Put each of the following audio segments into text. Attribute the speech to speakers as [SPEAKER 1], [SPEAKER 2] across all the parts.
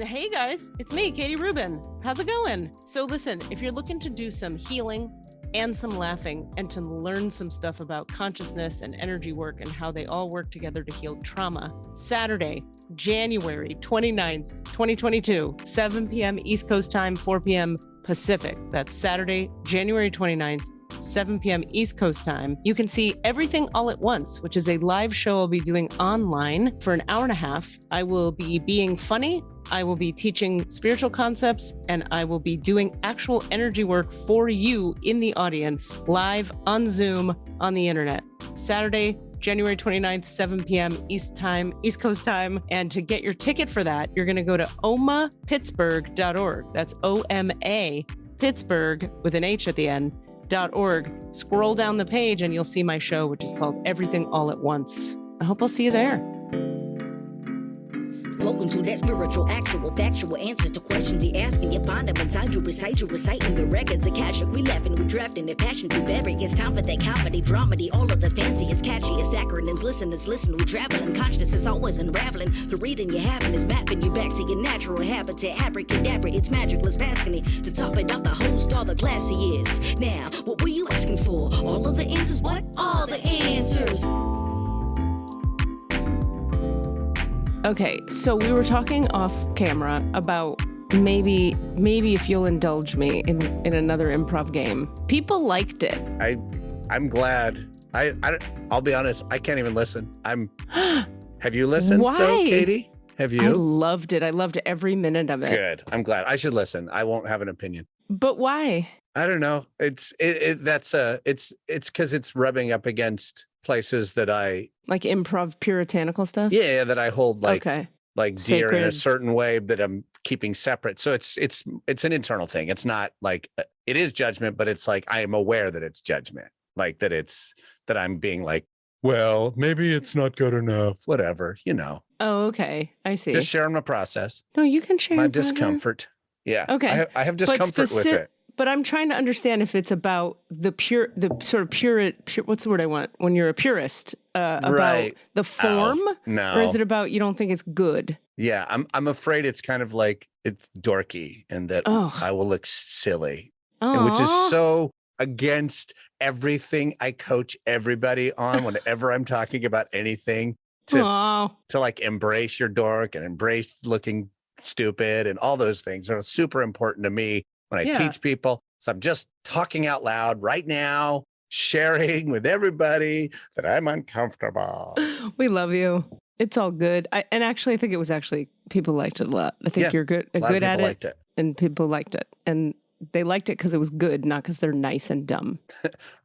[SPEAKER 1] Hey guys, it's me, Katie Rubin. How's it going? So listen, if you're looking to do some healing and some laughing and to learn some stuff about consciousness and energy work and how they all work together to heal trauma, Saturday, January 29th, 2022, 7 p.m. East Coast time, 4 p.m. Pacific. That's Saturday, January 29th. 7 p.m. East Coast time. You can see Everything All at Once, which is a live show I'll be doing online for an hour and a half. I will be being funny. I will be teaching spiritual concepts, and I will be doing actual energy work for you in the audience, live on Zoom on the internet. Saturday, January 29th, 7 p.m. East Coast time. And to get your ticket for that, you're going to go to omapittsburgh.org. That's O-M-A, Pittsburgh with an H at the end, .org. Scroll down the page and you'll see my show, which is called Everything All at Once. I hope I'll see you there.
[SPEAKER 2] Welcome to that spiritual, actual, factual answers to questions you're asking. You find them inside you, reciting the records of cash. We laughing, we drafting the passion to vary. It's time for that comedy, dramedy, all of the fanciest, catchiest acronyms. Listeners, listen, we traveling. Consciousness is always unraveling. The reading you're having is mapping you back to your natural habitat. Abracadabra, it's magicless, fascinating. To top it off, the host, all the classiest. Now, what were you asking for? All of the answers? What? All the answers.
[SPEAKER 1] Okay, so we were talking off camera about maybe if you'll indulge me in another improv game. People liked it.
[SPEAKER 3] I'm glad. I'll be honest, I can't even listen. Have you listened?
[SPEAKER 1] Why?
[SPEAKER 3] Though, Katie? Have you?
[SPEAKER 1] I loved it. I loved every minute of it.
[SPEAKER 3] Good. I'm glad. I should listen. I won't have an opinion.
[SPEAKER 1] But why?
[SPEAKER 3] I don't know. It's because it's rubbing up against places that I
[SPEAKER 1] like improv puritanical stuff.
[SPEAKER 3] Yeah, that I hold like dear
[SPEAKER 1] sacred
[SPEAKER 3] in a certain way that I'm keeping separate. So it's an internal thing. It's not like it is judgment, but it's like I am aware that it's judgment. Like that I'm being like, well, maybe it's not good enough. Whatever, you know.
[SPEAKER 1] Oh, okay. I see.
[SPEAKER 3] Just sharing my process.
[SPEAKER 1] No, you can share
[SPEAKER 3] my
[SPEAKER 1] your
[SPEAKER 3] discomfort. Yeah.
[SPEAKER 1] Okay.
[SPEAKER 3] I have discomfort with it.
[SPEAKER 1] But I'm trying to understand if it's about the sort of pure, what's the word I want? When you're a purist, about
[SPEAKER 3] right.
[SPEAKER 1] the form?
[SPEAKER 3] No.
[SPEAKER 1] Or is it about you don't think it's good?
[SPEAKER 3] Yeah, I'm afraid it's kind of like it's dorky and that I will look silly, which is so against everything I coach everybody on whenever I'm talking about anything to like embrace your dork and embrace looking stupid and all those things are super important to me when I teach people. So I'm just talking out loud right now, sharing with everybody that I'm uncomfortable.
[SPEAKER 1] We love you. It's all good. I think it was people liked it a lot. I think you're good at it, and people liked it. And they liked it because it was good, not because they're nice and dumb.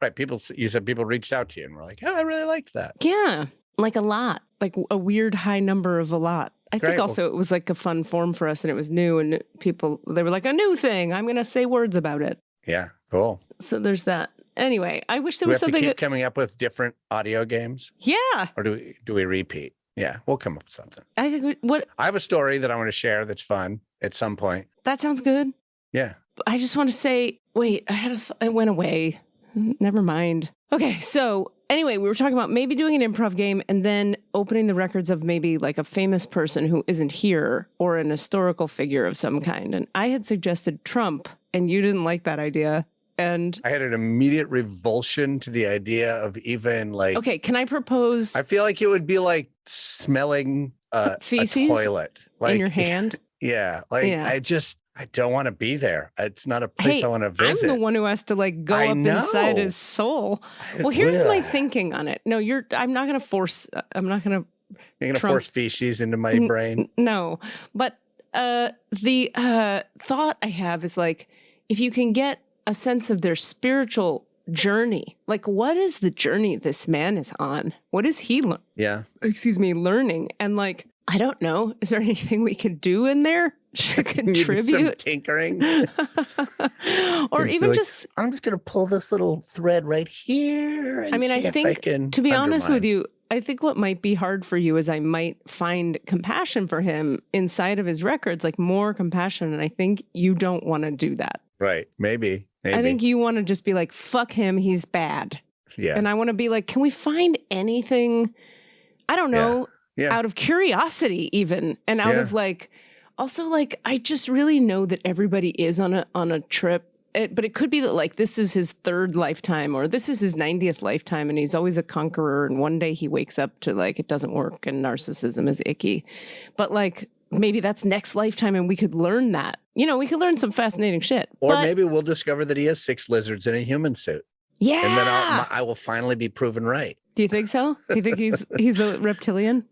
[SPEAKER 3] Right. You said people reached out to you and were like, oh, I really liked that.
[SPEAKER 1] Yeah. Like a lot, like a weird high number of a lot. I think also it was like a fun form for us and it was new and they were like a new thing. I'm going to say words about it.
[SPEAKER 3] Yeah. Cool.
[SPEAKER 1] So there's that. Anyway, I wish there was something.
[SPEAKER 3] To keep coming up with different audio games.
[SPEAKER 1] Yeah.
[SPEAKER 3] Or do we repeat? Yeah. We'll come up with something.
[SPEAKER 1] I think
[SPEAKER 3] I have a story that I want to share that's fun at some point.
[SPEAKER 1] That sounds good.
[SPEAKER 3] Yeah.
[SPEAKER 1] I just want to say, wait, I went away. Never mind. Okay. So anyway, we were talking about maybe doing an improv game and then opening the records of maybe like a famous person who isn't here or an historical figure of some kind. And I had suggested Trump and you didn't like that idea. And
[SPEAKER 3] I had an immediate revulsion to the idea of even like,
[SPEAKER 1] okay, can I propose?
[SPEAKER 3] I feel like it would be like smelling
[SPEAKER 1] feces
[SPEAKER 3] a toilet like,
[SPEAKER 1] in your hand.
[SPEAKER 3] Yeah. Like I don't want to be there. It's not a place I want to visit.
[SPEAKER 1] I'm the one who has to like go up inside his soul. Well, here's my thinking on it. No, I'm not going to force, I'm not going to.
[SPEAKER 3] You're going to force feces into my brain?
[SPEAKER 1] No. But the thought I have is like, if you can get a sense of their spiritual journey, like what is the journey this man is on? What is he learning? And like, I don't know. Is there anything we can do in there to contribute?
[SPEAKER 3] Some tinkering?
[SPEAKER 1] Or even
[SPEAKER 3] like,
[SPEAKER 1] just...
[SPEAKER 3] I'm just going to pull this little thread right here. And
[SPEAKER 1] I think, to be honest with you, I think what might be hard for you is I might find compassion for him inside of his records, like more compassion. And I think you don't want to do that.
[SPEAKER 3] Right. Maybe.
[SPEAKER 1] I think you want to just be like, fuck him. He's bad.
[SPEAKER 3] Yeah.
[SPEAKER 1] And I want to be like, can we find anything? I don't know.
[SPEAKER 3] Yeah.
[SPEAKER 1] Out of curiosity even, and out of like, Also, like, I just really know that everybody is on a trip. But it could be that, like, this is his 3rd lifetime or this is his 90th lifetime and he's always a conqueror. And one day he wakes up to, like, it doesn't work and narcissism is icky. But, like, maybe that's next lifetime and we could learn that. You know, we could learn some fascinating shit.
[SPEAKER 3] Or maybe we'll discover that he has 6 lizards in a human suit.
[SPEAKER 1] Yeah.
[SPEAKER 3] And then I will finally be proven right.
[SPEAKER 1] Do you think so? Do you think he's a reptilian?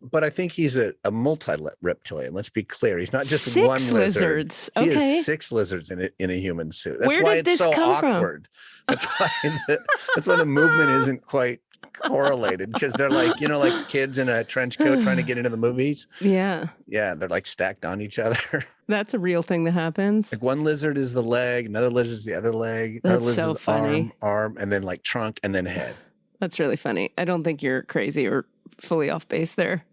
[SPEAKER 3] But I think he's a multi-reptilian. Let's be clear. He's not just
[SPEAKER 1] 6
[SPEAKER 3] one lizard.
[SPEAKER 1] Lizards.
[SPEAKER 3] He
[SPEAKER 1] Okay.
[SPEAKER 3] has 6 lizards in a human suit. That's
[SPEAKER 1] Where
[SPEAKER 3] why
[SPEAKER 1] did
[SPEAKER 3] it's
[SPEAKER 1] this
[SPEAKER 3] so
[SPEAKER 1] come
[SPEAKER 3] awkward. That's why the movement isn't quite correlated, because they're like, like kids in a trench coat trying to get into the movies.
[SPEAKER 1] Yeah.
[SPEAKER 3] Yeah, they're like stacked on each other.
[SPEAKER 1] That's a real thing that happens.
[SPEAKER 3] Like one lizard is the leg, another lizard is the other leg,
[SPEAKER 1] That's
[SPEAKER 3] another lizard
[SPEAKER 1] so
[SPEAKER 3] is the
[SPEAKER 1] funny.
[SPEAKER 3] arm, and then like trunk, and then head.
[SPEAKER 1] That's really funny. I don't think you're crazy or fully off base there.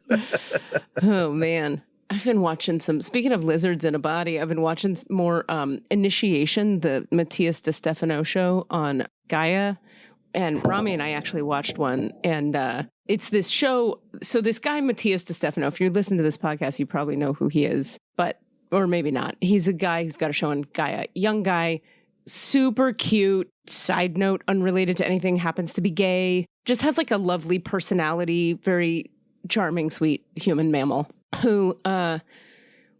[SPEAKER 1] Oh, man. I've been watching speaking of lizards in a body, I've been watching more Initiation, the Matias DeStefano show on Gaia. And Rami and I actually watched one. And it's this show. So this guy, Matias DeStefano, if you listen to this podcast, you probably know who he is. Or maybe not. He's a guy who's got a show on Gaia. Young guy, super cute. Side note, unrelated to anything, happens to be gay. Just has like a lovely personality, very charming, sweet human mammal who,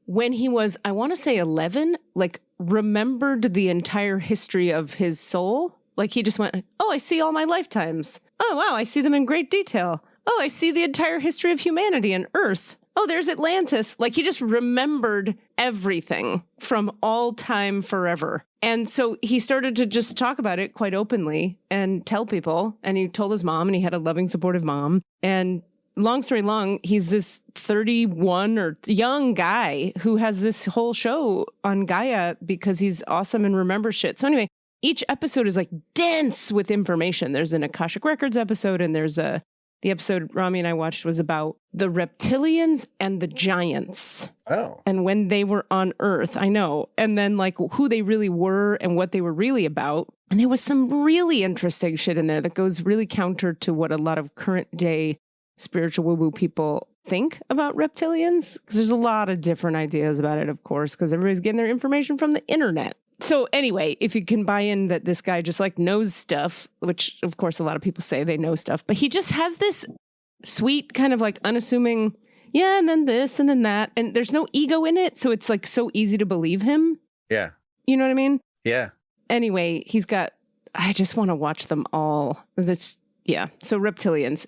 [SPEAKER 1] when he was, I want to say 11, like remembered the entire history of his soul. Like he just went, oh, I see all my lifetimes. Oh, wow, I see them in great detail. Oh, I see the entire history of humanity and Earth. Oh, there's Atlantis. Like he just remembered everything from all time forever. And so he started to just talk about it quite openly and tell people. And he told his mom, and he had a loving, supportive mom. And long story long, he's this 31 or young guy who has this whole show on Gaia because he's awesome and remembers shit. So anyway, each episode is like dense with information. There's an Akashic Records episode, and there's the episode Rami and I watched was about the reptilians and the giants.
[SPEAKER 3] Oh.
[SPEAKER 1] And when they were on Earth, I know. And then like who they really were and what they were really about. And there was some really interesting shit in there that goes really counter to what a lot of current day spiritual woo-woo people think about reptilians. Because there's a lot of different ideas about it, of course, because everybody's getting their information from the internet. So anyway, if you can buy in that this guy just like knows stuff, which of course a lot of people say they know stuff, but he just has this sweet kind of like unassuming, yeah, and then this and then that. And there's no ego in it. So it's like so easy to believe him.
[SPEAKER 3] Yeah.
[SPEAKER 1] You know what I mean?
[SPEAKER 3] Yeah.
[SPEAKER 1] Anyway, I just want to watch them all. Yeah. So reptilians,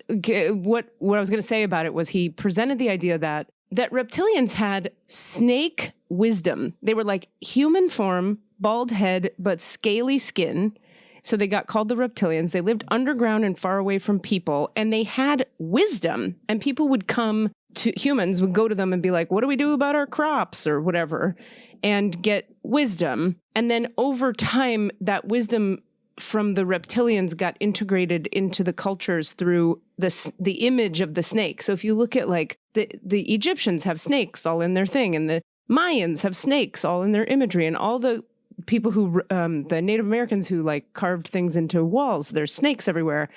[SPEAKER 1] what I was going to say about it was he presented the idea that reptilians had snake wisdom. They were like human form, bald head, but scaly skin. So they got called the reptilians. They lived underground and far away from people, and they had wisdom. And people humans would go to them and be like, what do we do about our crops or whatever, and get wisdom. And then over time, that wisdom from the reptilians got integrated into the cultures through the image of the snake. So if you look at like the Egyptians have snakes all in their thing, and the Mayans have snakes all in their imagery, and all the people who, the Native Americans who like carved things into walls, there's snakes everywhere.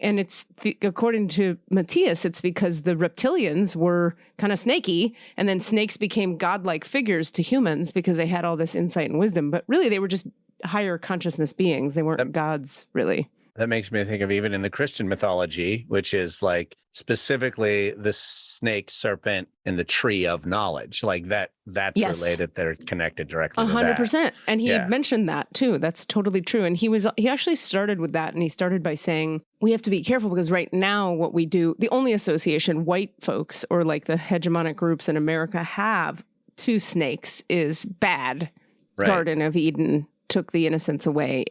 [SPEAKER 1] And it's, according to Matias, it's because the reptilians were kind of snaky, and then snakes became godlike figures to humans because they had all this insight and wisdom. But really, they were just higher consciousness beings. They weren't gods, really. That
[SPEAKER 3] makes me think of even in the Christian mythology, which is like specifically the snake, serpent, and the tree of knowledge. Like that's
[SPEAKER 1] yes.
[SPEAKER 3] related. They're connected directly
[SPEAKER 1] 100%.
[SPEAKER 3] to that.
[SPEAKER 1] And he mentioned that too. That's totally true. And he actually started with that. And he started by saying, we have to be careful because right now what we do, the only association white folks or like the hegemonic groups in America have to snakes is bad. Right. Garden of Eden took the innocence away,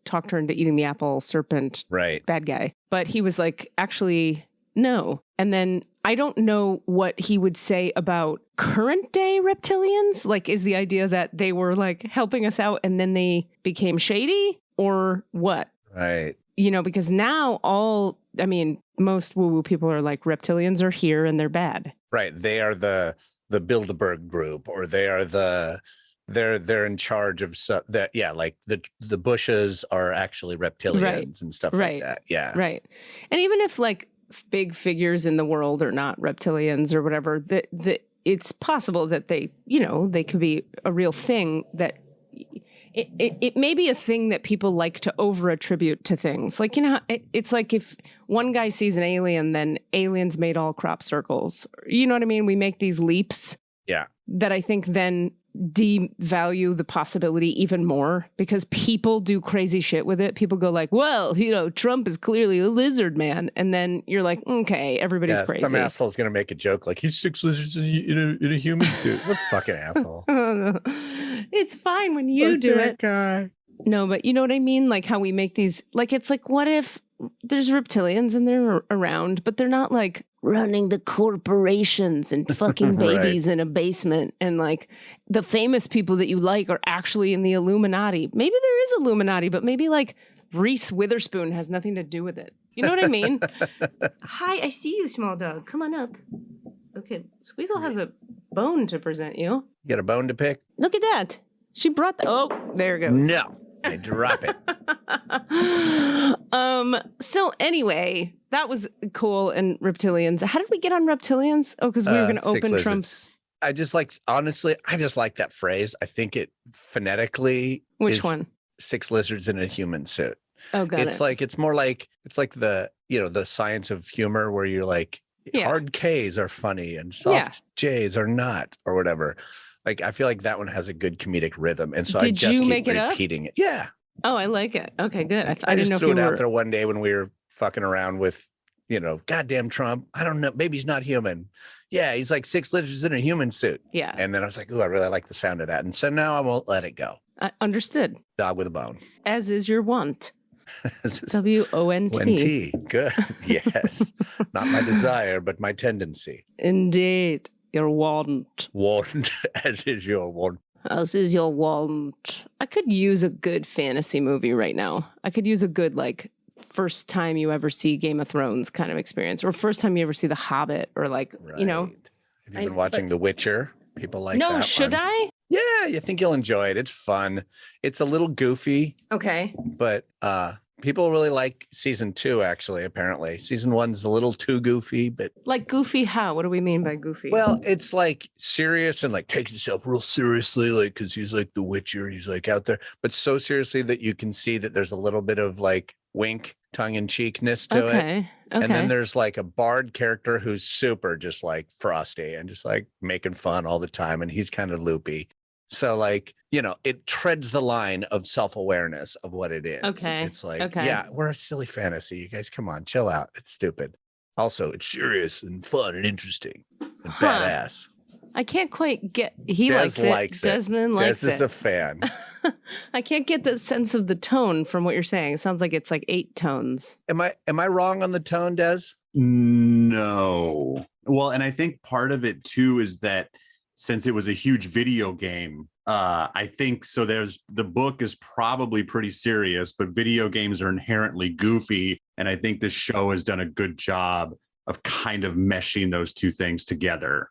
[SPEAKER 1] talked her into eating the apple, serpent,
[SPEAKER 3] right,
[SPEAKER 1] bad guy. But he was like, actually, no. And then I don't know what he would say about current day reptilians. Like, is the idea that they were like helping us out and then they became shady, or what?
[SPEAKER 3] Right.
[SPEAKER 1] Because now most woo-woo people are like, reptilians are here and they're bad.
[SPEAKER 3] Right. They are the Bilderberg group, or they are they're in charge of that. Yeah, like the Bushes are actually reptilians, right, and stuff like that. Yeah, right. And even if like big figures in the world are not reptilians or whatever,
[SPEAKER 4] it's possible that they could be a real thing, that it may be a thing that people like to over attribute to things. Like, it's like if one guy sees an alien, then aliens made all crop circles. You know what I mean? We make these leaps.
[SPEAKER 3] Yeah.
[SPEAKER 4] That I think then devalue the possibility even more, because people do crazy shit with it. People go like, well, Trump is clearly a lizard man. And then you're like, okay, everybody's crazy.
[SPEAKER 3] Some asshole's going to make a joke like, he's 6 lizards in a human suit. What fucking asshole?
[SPEAKER 4] It's fine when you do it.
[SPEAKER 3] Guy.
[SPEAKER 4] No, but you know what I mean? Like how we make these, like, it's like, what if there's reptilians and they're around, but they're not like running the corporations and fucking babies in a basement, and like the famous people that you like are actually in the Illuminati. Maybe there is Illuminati, but maybe like Reese Witherspoon has nothing to do with it. You know what I mean? Hi, I see you, small dog. Come on up. Okay, Squeezel has a bone to present you.
[SPEAKER 3] You got a bone to pick?
[SPEAKER 4] Look at that. She brought oh, there it goes.
[SPEAKER 3] No, I drop it.
[SPEAKER 4] So anyway, that was cool. And reptilians. How did we get on reptilians? Oh, because we were going to open
[SPEAKER 3] lizards.
[SPEAKER 4] Trump's.
[SPEAKER 3] I just like that phrase. I think it phonetically.
[SPEAKER 4] Which one?
[SPEAKER 3] 6 lizards in a human suit.
[SPEAKER 4] Oh, got
[SPEAKER 3] it's
[SPEAKER 4] it.
[SPEAKER 3] like, it's more like, it's like the science of humor where you're like, hard K's are funny and soft J's are not, or whatever. Like, I feel like that one has a good comedic rhythm. And so I just keep repeating it. Yeah.
[SPEAKER 4] Oh, I like it. Okay, good.
[SPEAKER 3] I didn't know threw it out there one day when we were fucking around with, goddamn Trump. I don't know. Maybe he's not human. Yeah, he's like 6 lizards in a human suit.
[SPEAKER 4] Yeah.
[SPEAKER 3] And then I was like, ooh, I really like the sound of that. And so now I won't let it go.
[SPEAKER 4] Understood.
[SPEAKER 3] Dog with a bone.
[SPEAKER 4] As is your want. WONT.
[SPEAKER 3] WNT. Good. Yes. Not my desire, but my tendency.
[SPEAKER 4] Indeed. Your want.
[SPEAKER 3] Want, as is your want.
[SPEAKER 4] As is your want. I could use a good fantasy movie right now. I could use a good, like, first time you ever see Game of Thrones kind of experience, or first time you ever see The Hobbit, or like,
[SPEAKER 3] Have you been watching The Witcher? People like that.
[SPEAKER 4] No, should I?
[SPEAKER 3] Yeah, you think you'll enjoy it. It's fun. It's a little goofy.
[SPEAKER 4] Okay.
[SPEAKER 3] But people really like season 2, actually, apparently. Season 1's a little too goofy, but...
[SPEAKER 4] Like goofy how? What do we mean by goofy?
[SPEAKER 3] Well, it's like serious and like taking himself real seriously, like, because he's like the Witcher. He's like out there, but so seriously that you can see that there's a little bit of like wink, tongue-in-cheekness to it.
[SPEAKER 4] Okay.
[SPEAKER 3] And then there's like a bard character who's super just like frosty and just like making fun all the time. And he's kind of loopy. So like, it treads the line of self-awareness of what it is.
[SPEAKER 4] Okay.
[SPEAKER 3] It's like, yeah, we're a silly fantasy. You guys, come on, chill out. It's stupid. Also, it's serious and fun and interesting and badass.
[SPEAKER 4] I can't quite get, he likes it. Desmond likes it.
[SPEAKER 3] Des is a fan.
[SPEAKER 4] I can't get the sense of the tone from what you're saying. It sounds like it's like 8 tones.
[SPEAKER 3] Am I wrong on the tone, Des?
[SPEAKER 5] No. Well, and I think part of it too is that since it was a huge video game, I think so. The book is probably pretty serious, but video games are inherently goofy. And I think this show has done a good job of kind of meshing those two things together.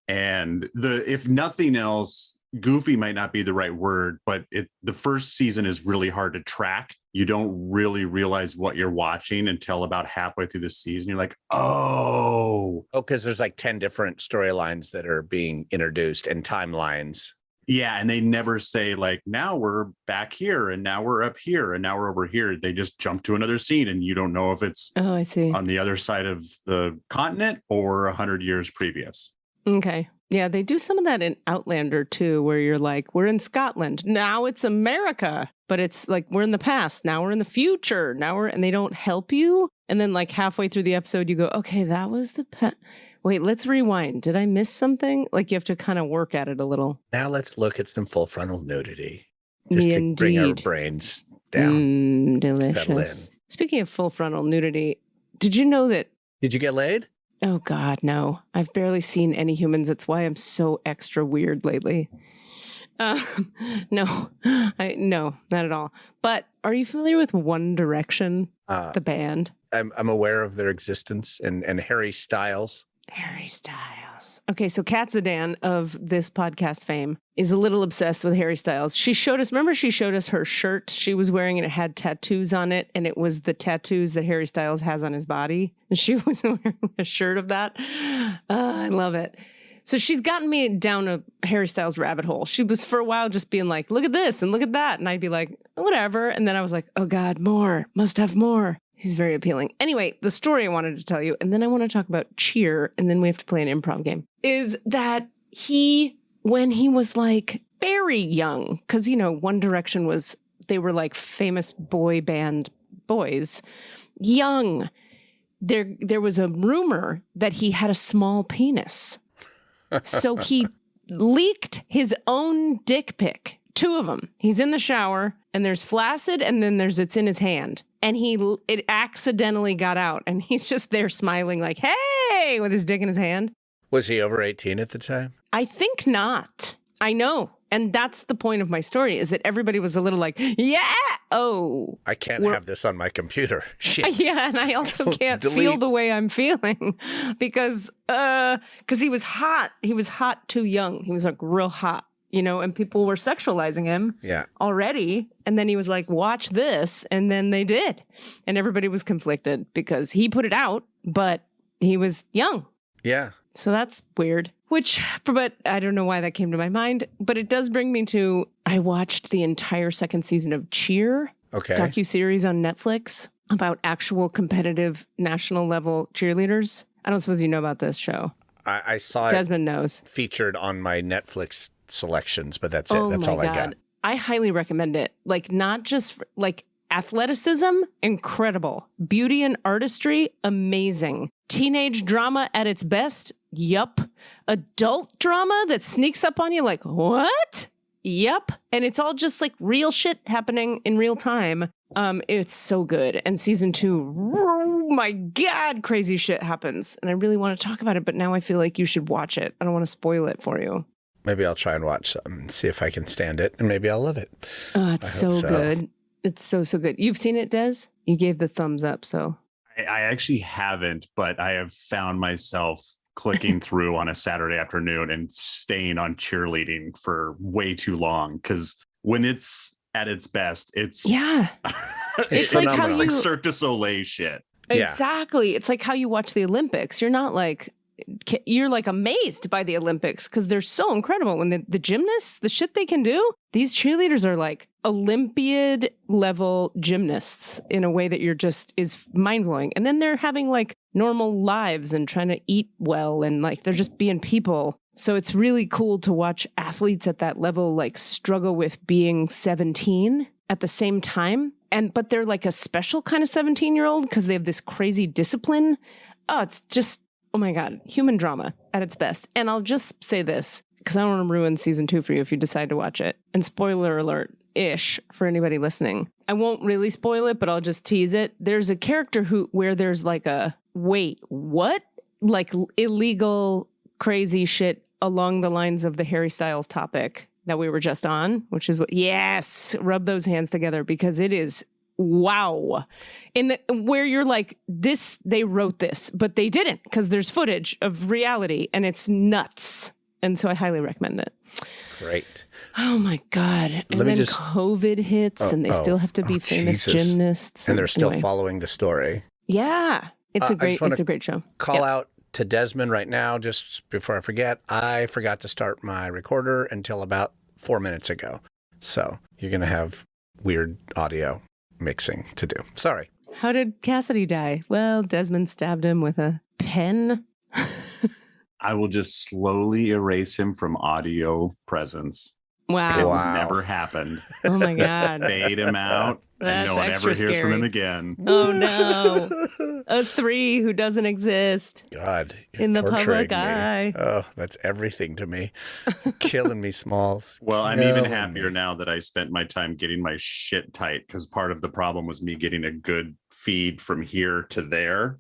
[SPEAKER 5] And if nothing else, goofy might not be the right word, but the first season is really hard to track. You don't really realize what you're watching until about halfway through the season. You're like, oh,
[SPEAKER 3] because there's like 10 different storylines that are being introduced and timelines.
[SPEAKER 5] Yeah, and they never say like, now we're back here and now we're up here and now we're over here. They just jump to another scene and you don't know if it's
[SPEAKER 4] I see.
[SPEAKER 5] On the other side of the continent or 100 years previous.
[SPEAKER 4] Okay. Yeah, they do some of that in Outlander too, where you're like, we're in Scotland. Now it's America. But it's like, we're in the past. Now we're in the future. And they don't help you. And then like halfway through the episode, you go, okay, that was the wait, let's rewind. Did I miss something? Like you have to kind of work at it a little.
[SPEAKER 3] Now let's look at some full frontal nudity. Just to bring our brains down.
[SPEAKER 4] Delicious. Speaking of full frontal nudity, did you know that?
[SPEAKER 3] Did you get laid?
[SPEAKER 4] Oh God, no. I've barely seen any humans. That's why I'm so extra weird lately. No, not at all. But are you familiar with One Direction, the band?
[SPEAKER 3] I'm aware of their existence and Harry Styles.
[SPEAKER 4] Harry Styles. Okay, so Kat Zidane of this podcast fame is a little obsessed with Harry Styles. She showed us her shirt she was wearing and it had tattoos on it, and it was the tattoos that Harry Styles has on his body. And she was wearing a shirt of that. I love it. So she's gotten me down a Harry Styles rabbit hole. She was for a while just being like, look at this and look at that. And I'd be like, whatever. And then I was like, oh God, more, must have more. He's very appealing. Anyway, the story I wanted to tell you, and then I want to talk about Cheer, and then we have to play an improv game, is that when he was like very young, because, you know, One Direction they were like famous boy band boys, young, there was a rumor that he had a small penis. So he leaked his own dick pic, 2 of them. He's in the shower and there's flaccid and then it's in his hand. And it accidentally got out and he's just there smiling like, hey, with his dick in his hand.
[SPEAKER 3] Was he over 18 at the time?
[SPEAKER 4] I think not. I know. And that's the point of my story, is that everybody was a little like, yeah, oh.
[SPEAKER 3] I can't have this on my computer. Shit.
[SPEAKER 4] Yeah, and I also can't feel the way I'm feeling because he was hot. He was hot too young. He was like real hot, you know, and people were sexualizing him already. And then he was like, watch this. And then they did. And everybody was conflicted because he put it out, but he was young.
[SPEAKER 3] Yeah.
[SPEAKER 4] So that's weird. But I don't know why that came to my mind. But it does bring me to, I watched the entire 2nd season of Cheer, docuseries on Netflix about actual competitive national level cheerleaders. I don't suppose you know about this show.
[SPEAKER 3] I saw
[SPEAKER 4] Desmond knows.
[SPEAKER 3] Featured on my Netflix selections, but that's it. That's all I got.
[SPEAKER 4] I highly recommend it. Like, not just like athleticism, incredible. Beauty and artistry, amazing. Teenage drama at its best, yup. Adult drama that sneaks up on you like, what? Yup. And it's all just like real shit happening in real time. It's so good. And season 2, oh my God, crazy shit happens. And I really want to talk about it, but now I feel like you should watch it. I don't want to spoil it for you.
[SPEAKER 3] Maybe I'll try and watch some and see if I can stand it, and maybe I'll love it.
[SPEAKER 4] Oh, it's so good. It's so good. You've seen it, Des? You gave the thumbs up, so.
[SPEAKER 5] I actually haven't, but I have found myself clicking through on a Saturday afternoon and staying on cheerleading for way too long. Because when it's at its best, it's
[SPEAKER 4] it's like how
[SPEAKER 5] like Cirque du Soleil shit.
[SPEAKER 4] Exactly. It's like how you watch the Olympics. You're not like, you're like amazed by the Olympics because they're so incredible. When the gymnasts, the shit they can do, these cheerleaders are like Olympiad level gymnasts in a way that is mind blowing. And then they're having like normal lives and trying to eat well and like they're just being people. So it's really cool to watch athletes at that level like struggle with being 17 at the same time. But they're like a special kind of 17-year-old because they have this crazy discipline. Oh, it's just, oh my God, human drama at its best. And I'll just say this, because I don't want to ruin season 2 for you if you decide to watch it. And spoiler alert-ish for anybody listening. I won't really spoil it, but I'll just tease it. There's a character where there's like a, wait, what? Like illegal, crazy shit along the lines of the Harry Styles topic that we were just on, which is rub those hands together because it is wow. Where you're like, they wrote this, but they didn't because there's footage of reality and it's nuts. And so I highly recommend it.
[SPEAKER 3] Great.
[SPEAKER 4] Oh my God. And then COVID hits and they still have to be famous gymnasts.
[SPEAKER 3] And they're still following the story.
[SPEAKER 4] Yeah. It's a great show.
[SPEAKER 3] Call out to Desmond right now, just before I forget. I forgot to start my recorder until about 4 minutes ago. So you're going to have weird audio mixing to do. Sorry.
[SPEAKER 4] How did Cassidy die? Well, Desmond stabbed him with a pen.
[SPEAKER 5] I will just slowly erase him from audio presence.
[SPEAKER 4] Wow.
[SPEAKER 5] It never happened.
[SPEAKER 4] Oh my God.
[SPEAKER 5] Fade him out. And no one ever hears from him again.
[SPEAKER 4] Oh no. A 3 who doesn't exist.
[SPEAKER 3] God.
[SPEAKER 4] In the public eye.
[SPEAKER 3] Oh, that's everything to me. Killing me, Smalls.
[SPEAKER 5] Well, I'm even happier now that I spent my time getting my shit tight because part of the problem was me getting a good feed from here to there.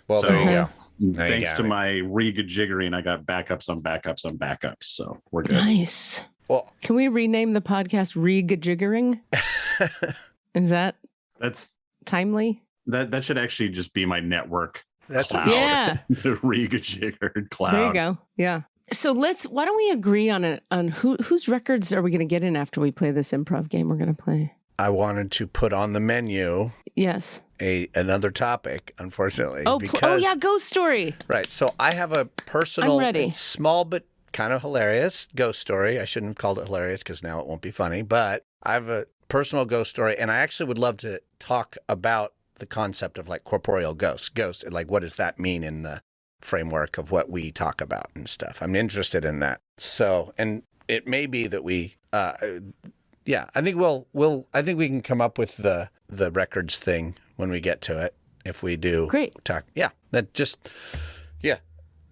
[SPEAKER 3] Well,
[SPEAKER 5] so,
[SPEAKER 3] there you go.
[SPEAKER 5] Thanks to my rejiggering, I got backups on backups on backups. So we're good.
[SPEAKER 4] Nice.
[SPEAKER 3] Well,
[SPEAKER 4] can we rename the podcast Rejiggering? That's timely?
[SPEAKER 5] That should actually just be my network.
[SPEAKER 3] That's
[SPEAKER 5] cloud.
[SPEAKER 4] Yeah.
[SPEAKER 5] The Rejiggered cloud.
[SPEAKER 4] There you go. Yeah. So why don't we agree on whose records are we going to get in after we play this improv game we're going to play?
[SPEAKER 3] I wanted to put on the menu.
[SPEAKER 4] Yes.
[SPEAKER 3] Another topic, unfortunately.
[SPEAKER 4] Oh yeah, ghost story.
[SPEAKER 3] Right. So I have a personal, small but kind of hilarious ghost story. I shouldn't have called it hilarious because now it won't be funny, but I have a personal ghost story, and I actually would love to talk about the concept of like corporeal ghosts, like what does that mean in the framework of what we talk about and stuff. I'm interested in that. So, and it may be that we, I think I think we can come up with the records thing when we get to it. If we do talk,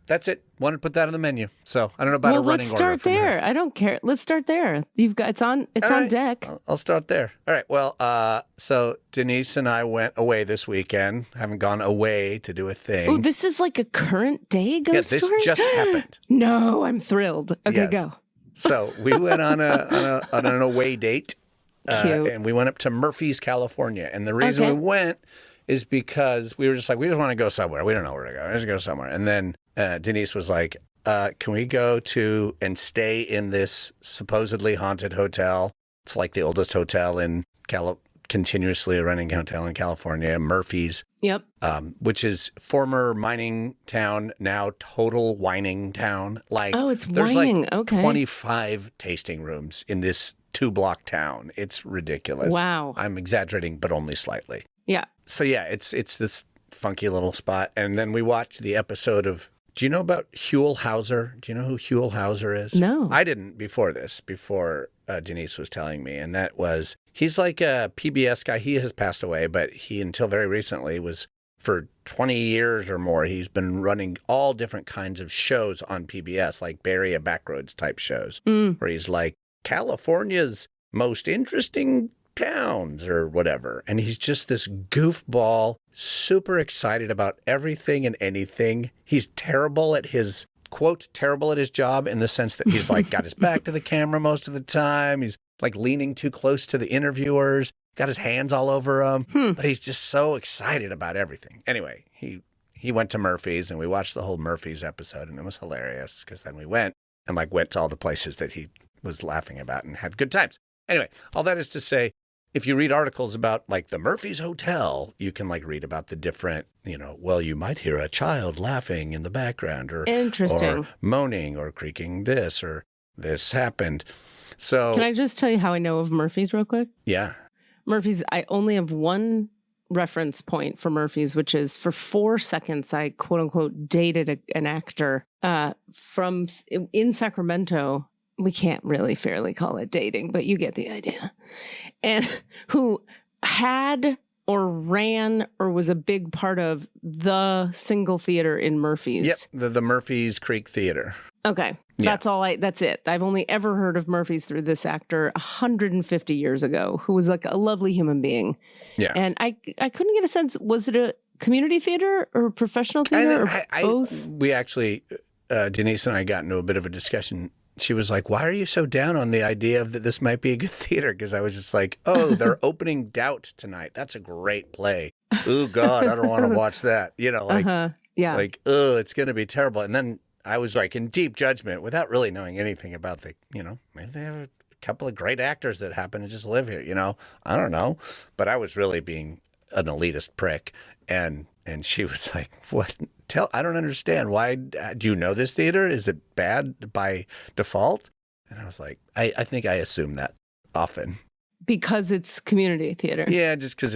[SPEAKER 3] that's it. Wanted to put that on the menu. So I don't know about a running order.
[SPEAKER 4] Let's start there. Here. I don't care. Let's start there. It's on deck.
[SPEAKER 3] I'll start there. All right. Well, so Denise and I went away this weekend. Haven't gone away to do a thing.
[SPEAKER 4] Oh, this is like a current day ghost story?
[SPEAKER 3] This just happened.
[SPEAKER 4] No, I'm thrilled. Okay, go.
[SPEAKER 3] So we went on an away date. And we went up to Murphy's, California. And the reason we went is because we were just like, we just want to go somewhere. We don't know where to go. Let's go somewhere. And then Denise was like, can we go to and stay in this supposedly haunted hotel? It's like the oldest hotel in continuously running hotel in California, Murphy's.
[SPEAKER 4] Yep.
[SPEAKER 3] Which is former mining town, now total whining town. Like,
[SPEAKER 4] it's
[SPEAKER 3] there's
[SPEAKER 4] whining.
[SPEAKER 3] like
[SPEAKER 4] Okay.
[SPEAKER 3] 25 tasting rooms in this 2-block town. It's ridiculous.
[SPEAKER 4] Wow.
[SPEAKER 3] I'm exaggerating, but only slightly.
[SPEAKER 4] Yeah.
[SPEAKER 3] So yeah, it's this funky little spot. And then we watched the episode of, do you know about Huell Hauser? Do you know who Huell Hauser is?
[SPEAKER 4] No.
[SPEAKER 3] I didn't before Denise was telling me. And that was, he's like a PBS guy. He has passed away, but he, until very recently, was for 20 years or more, he's been running all different kinds of shows on PBS, like Barry a Backroads type shows, where he's like, California's most interesting towns or whatever. And he's just this goofball, super excited about everything and anything. He's terrible at his, quote, terrible at his job in the sense that he's like got his back to the camera most of the time. He's like leaning too close to the interviewers, got his hands all over them, but he's just so excited about everything. Anyway, he went to Murphy's and we watched the whole Murphy's episode, and it was hilarious because then we went to all the places that he was laughing about and had good times. Anyway, all that is to say, if you read articles about like the Murphy's Hotel, you can like read about the different, you might hear a child laughing in the background or moaning or creaking this or this happened. So
[SPEAKER 4] can I just tell you how I know of Murphy's real quick?
[SPEAKER 3] Yeah.
[SPEAKER 4] Murphy's, I only have one reference point for Murphy's, which is for 4 seconds, I quote unquote dated an actor in Sacramento. We can't really fairly call it dating, but you get the idea. And who had or ran or was a big part of the single theater in Murphy's.
[SPEAKER 3] Yep, the Murphy's Creek Theater.
[SPEAKER 4] Okay. That's it. I've only ever heard of Murphy's through this actor 150 years ago, who was like a lovely human being. Yeah. And I couldn't get a sense, was it a community theater or professional theater or both?
[SPEAKER 3] We actually, Denise and I got into a bit of a discussion. She was like, why are you so down on the idea of that this might be a good theater? Because I was just like, oh, they're opening Doubt tonight. That's a great play. Oh, God, I don't want to watch that. Like, oh, it's going to be terrible. And then I was like in deep judgment without really knowing anything about maybe they have a couple of great actors that happen to just live here, I don't know. But I was really being an elitist prick. And she was like, what? I don't understand. Why do you know this theater? Is it bad by default? And I was like, I think I assume that often.
[SPEAKER 4] Because it's community theater.
[SPEAKER 3] Yeah, just because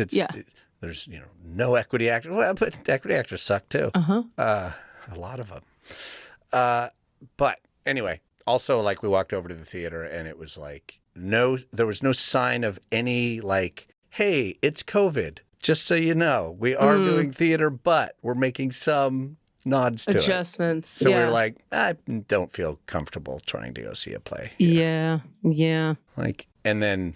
[SPEAKER 3] there's, no equity actors. Well, but equity actors suck too. A lot of them. But anyway, also like we walked over to the theater and it was like, there was no sign of any like, hey, it's COVID. Just so you know, we are doing theater, but we're making some nods to
[SPEAKER 4] adjustments.
[SPEAKER 3] So we're like, I don't feel comfortable trying to go see a play.
[SPEAKER 4] Yeah.
[SPEAKER 3] Like, and then,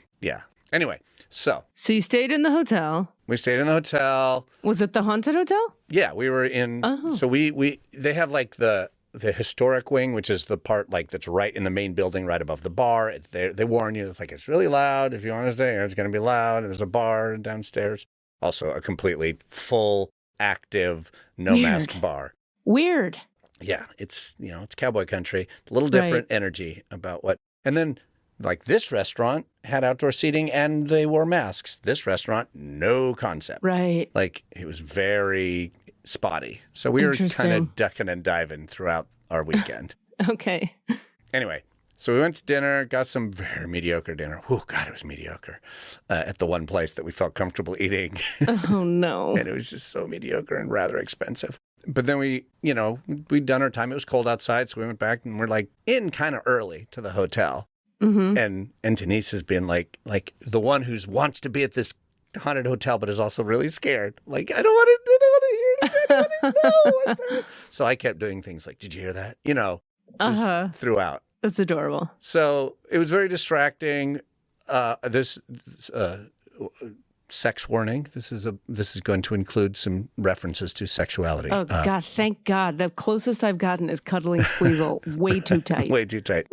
[SPEAKER 3] Anyway, so
[SPEAKER 4] you stayed in the hotel.
[SPEAKER 3] We stayed in the hotel.
[SPEAKER 4] Was it the haunted hotel?
[SPEAKER 3] Yeah, we were in. So they have like the historic wing, which is the part like that's right in the main building, right above the bar. It's there. They warn you. It's like, it's really loud. If you want to stay here, it's going to be loud. And there's a bar downstairs. Also a completely full, active, no mask bar.
[SPEAKER 4] Weird.
[SPEAKER 3] Yeah, it's it's cowboy country. A little different energy about what. And then like this restaurant had outdoor seating and they wore masks. This restaurant, no concept.
[SPEAKER 4] Right.
[SPEAKER 3] Like it was very spotty. So we were kind of ducking and diving throughout our weekend.
[SPEAKER 4] Okay.
[SPEAKER 3] Anyway, so we went to dinner, got some very mediocre dinner. Oh, God, it was mediocre at the one place that we felt comfortable eating.
[SPEAKER 4] Oh, no.
[SPEAKER 3] And it was just so mediocre and rather expensive. But then we'd done our time. It was cold outside, so we went back and we're like in kind of early to the hotel.
[SPEAKER 4] Mm-hmm.
[SPEAKER 3] And Denise has been like the one who wants to be at this haunted hotel, but is also really scared. Like, I don't want to hear anything. I don't want to know. So I kept doing things like, did you hear that? Just throughout.
[SPEAKER 4] That's adorable.
[SPEAKER 3] So it was very distracting. This sex warning. This is going to include some references to sexuality.
[SPEAKER 4] Oh God, thank God. The closest I've gotten is cuddling Squeezel way too tight.
[SPEAKER 3] Way too tight.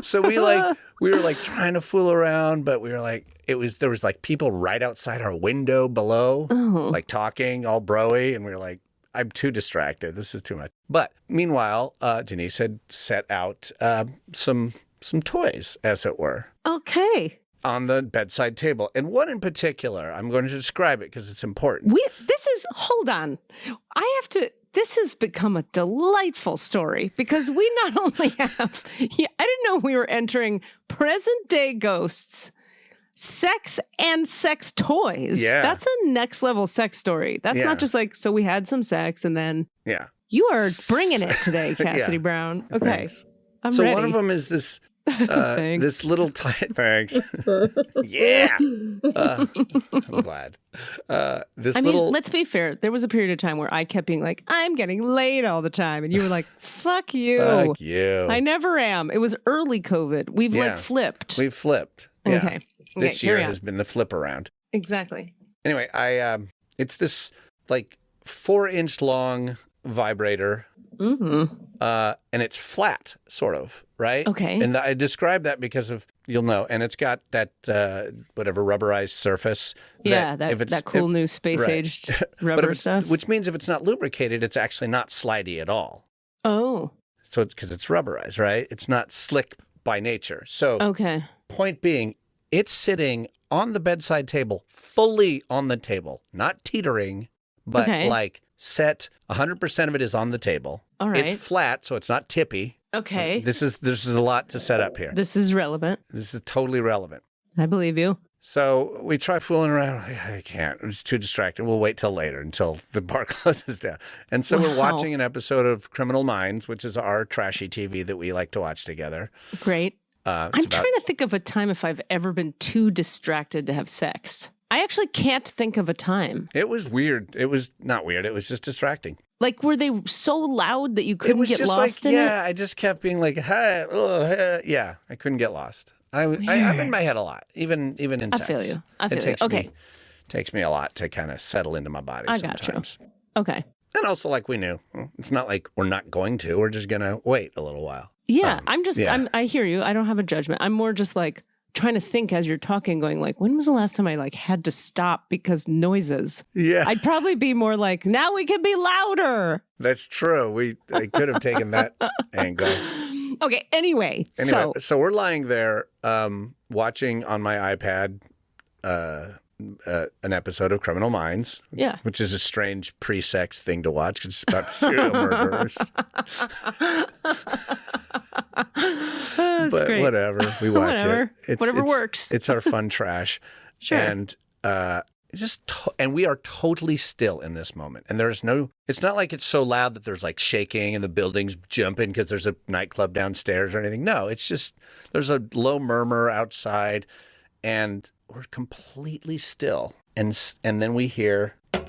[SPEAKER 3] So we were like trying to fool around, but we were like, there was like people right outside our window below, like talking all broy, and we were like, I'm too distracted. This is too much. But meanwhile, Denise had set out some toys, as it were.
[SPEAKER 4] Okay.
[SPEAKER 3] On the bedside table. And one in particular, I'm going to describe it because it's important.
[SPEAKER 4] Hold on. This has become a delightful story because we not only have, I didn't know we were entering present day ghosts, sex and sex toys.
[SPEAKER 3] Yeah.
[SPEAKER 4] That's a next level sex story. That's not just like, so we had some sex and then.
[SPEAKER 3] Yeah.
[SPEAKER 4] You are bringing it today, Cassidy Brown. Okay.
[SPEAKER 3] Thanks.
[SPEAKER 4] I'm
[SPEAKER 3] so
[SPEAKER 4] ready.
[SPEAKER 3] One of them is this. This little thanks. Yeah. I'm glad.
[SPEAKER 4] Let's be fair. There was a period of time where I kept being like, I'm getting laid all the time. And you were like, fuck you.
[SPEAKER 3] Fuck you.
[SPEAKER 4] I never am. It was early COVID. We've flipped.
[SPEAKER 3] We've flipped. Yeah.
[SPEAKER 4] Okay.
[SPEAKER 3] This year has been the flip around.
[SPEAKER 4] Exactly.
[SPEAKER 3] Anyway, it's this like 4-inch long vibrator.
[SPEAKER 4] Mm-hmm.
[SPEAKER 3] And it's flat, sort of, right?
[SPEAKER 4] Okay.
[SPEAKER 3] And I describe that because of, you'll know, and it's got that whatever rubberized surface.
[SPEAKER 4] That cool new space-aged rubber stuff.
[SPEAKER 3] Which means if it's not lubricated, it's actually not slidey at all.
[SPEAKER 4] Oh.
[SPEAKER 3] So it's because it's rubberized, right? It's not slick by nature. So
[SPEAKER 4] okay.
[SPEAKER 3] Point being, it's sitting on the bedside table, fully on the table, not teetering, but like set 100% of it is on the table.
[SPEAKER 4] All right.
[SPEAKER 3] It's flat, so it's not tippy.
[SPEAKER 4] Okay.
[SPEAKER 3] This is a lot to set up here.
[SPEAKER 4] This is relevant.
[SPEAKER 3] This is totally relevant.
[SPEAKER 4] I believe you.
[SPEAKER 3] So we try fooling around. I can't. I'm just too distracted. We'll wait till later, until the bar closes down. And so we're watching an episode of Criminal Minds, which is our trashy TV that we like to watch together.
[SPEAKER 4] Great. I'm trying to think of a time if I've ever been too distracted to have sex. I actually can't think of a time.
[SPEAKER 3] It was weird. It was not weird. It was just distracting.
[SPEAKER 4] Like, were they so loud that you couldn't get lost in it?
[SPEAKER 3] Yeah, I just kept being like, hey, yeah, I couldn't get lost. I'm in my head a lot, even in sex.
[SPEAKER 4] I feel you. Okay.
[SPEAKER 3] Takes me a lot to kind of settle into my body sometimes.
[SPEAKER 4] Got you. Okay.
[SPEAKER 3] And also, like we knew, it's not like we're not going to. We're just going to wait a little while.
[SPEAKER 4] Yeah, I hear you. I don't have a judgment. I'm more just like trying to think as you're talking, going like, when was the last time I like had to stop because noises? Yeah. I'd probably be more like, now we can be louder.
[SPEAKER 3] That's true. I could have taken that angle.
[SPEAKER 4] Okay. Anyway,
[SPEAKER 3] so we're lying there watching on my iPad an episode of Criminal Minds, which is a strange pre-sex thing to watch because it's about serial murderers. But
[SPEAKER 4] great.
[SPEAKER 3] Whatever, we watch it.
[SPEAKER 4] Whatever works.
[SPEAKER 3] It's our fun trash.
[SPEAKER 4] Sure.
[SPEAKER 3] And and we are totally still in this moment. And there's it's not like it's so loud that there's like shaking and the building's jumping because there's a nightclub downstairs or anything. No, it's just there's a low murmur outside and we're completely still. And then we hear, I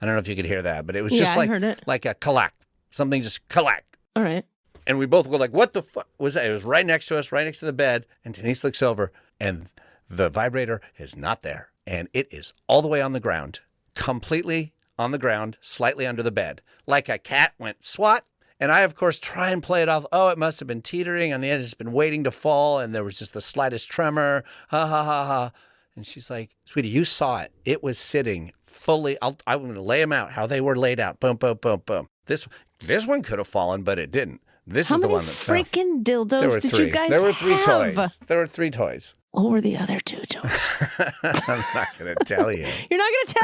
[SPEAKER 3] don't know if you could hear that, but it was just like a clack. Something just clack.
[SPEAKER 4] All right.
[SPEAKER 3] And we both were like, what the fuck was that? It was right next to us, right next to the bed. And Denise looks over and the vibrator is not there. And it is all the way on the ground, completely on the ground, slightly under the bed. Like a cat went swat. And I, of course, try and play it off. Oh, it must have been teetering. On the end, it's been waiting to fall. And there was just the slightest tremor. Ha, ha, ha, ha. And she's like, sweetie, you saw it. It was sitting fully. I'm going to lay them out, how they were laid out. Boom, boom, boom, boom. This one could have fallen, but it didn't. This is the one that fell.
[SPEAKER 4] How many freaking dildos did you guys have?
[SPEAKER 3] There were 3 toys. There were 3 toys.
[SPEAKER 4] What were the other 2 toys?
[SPEAKER 3] I'm not going to tell you.
[SPEAKER 4] You're not going to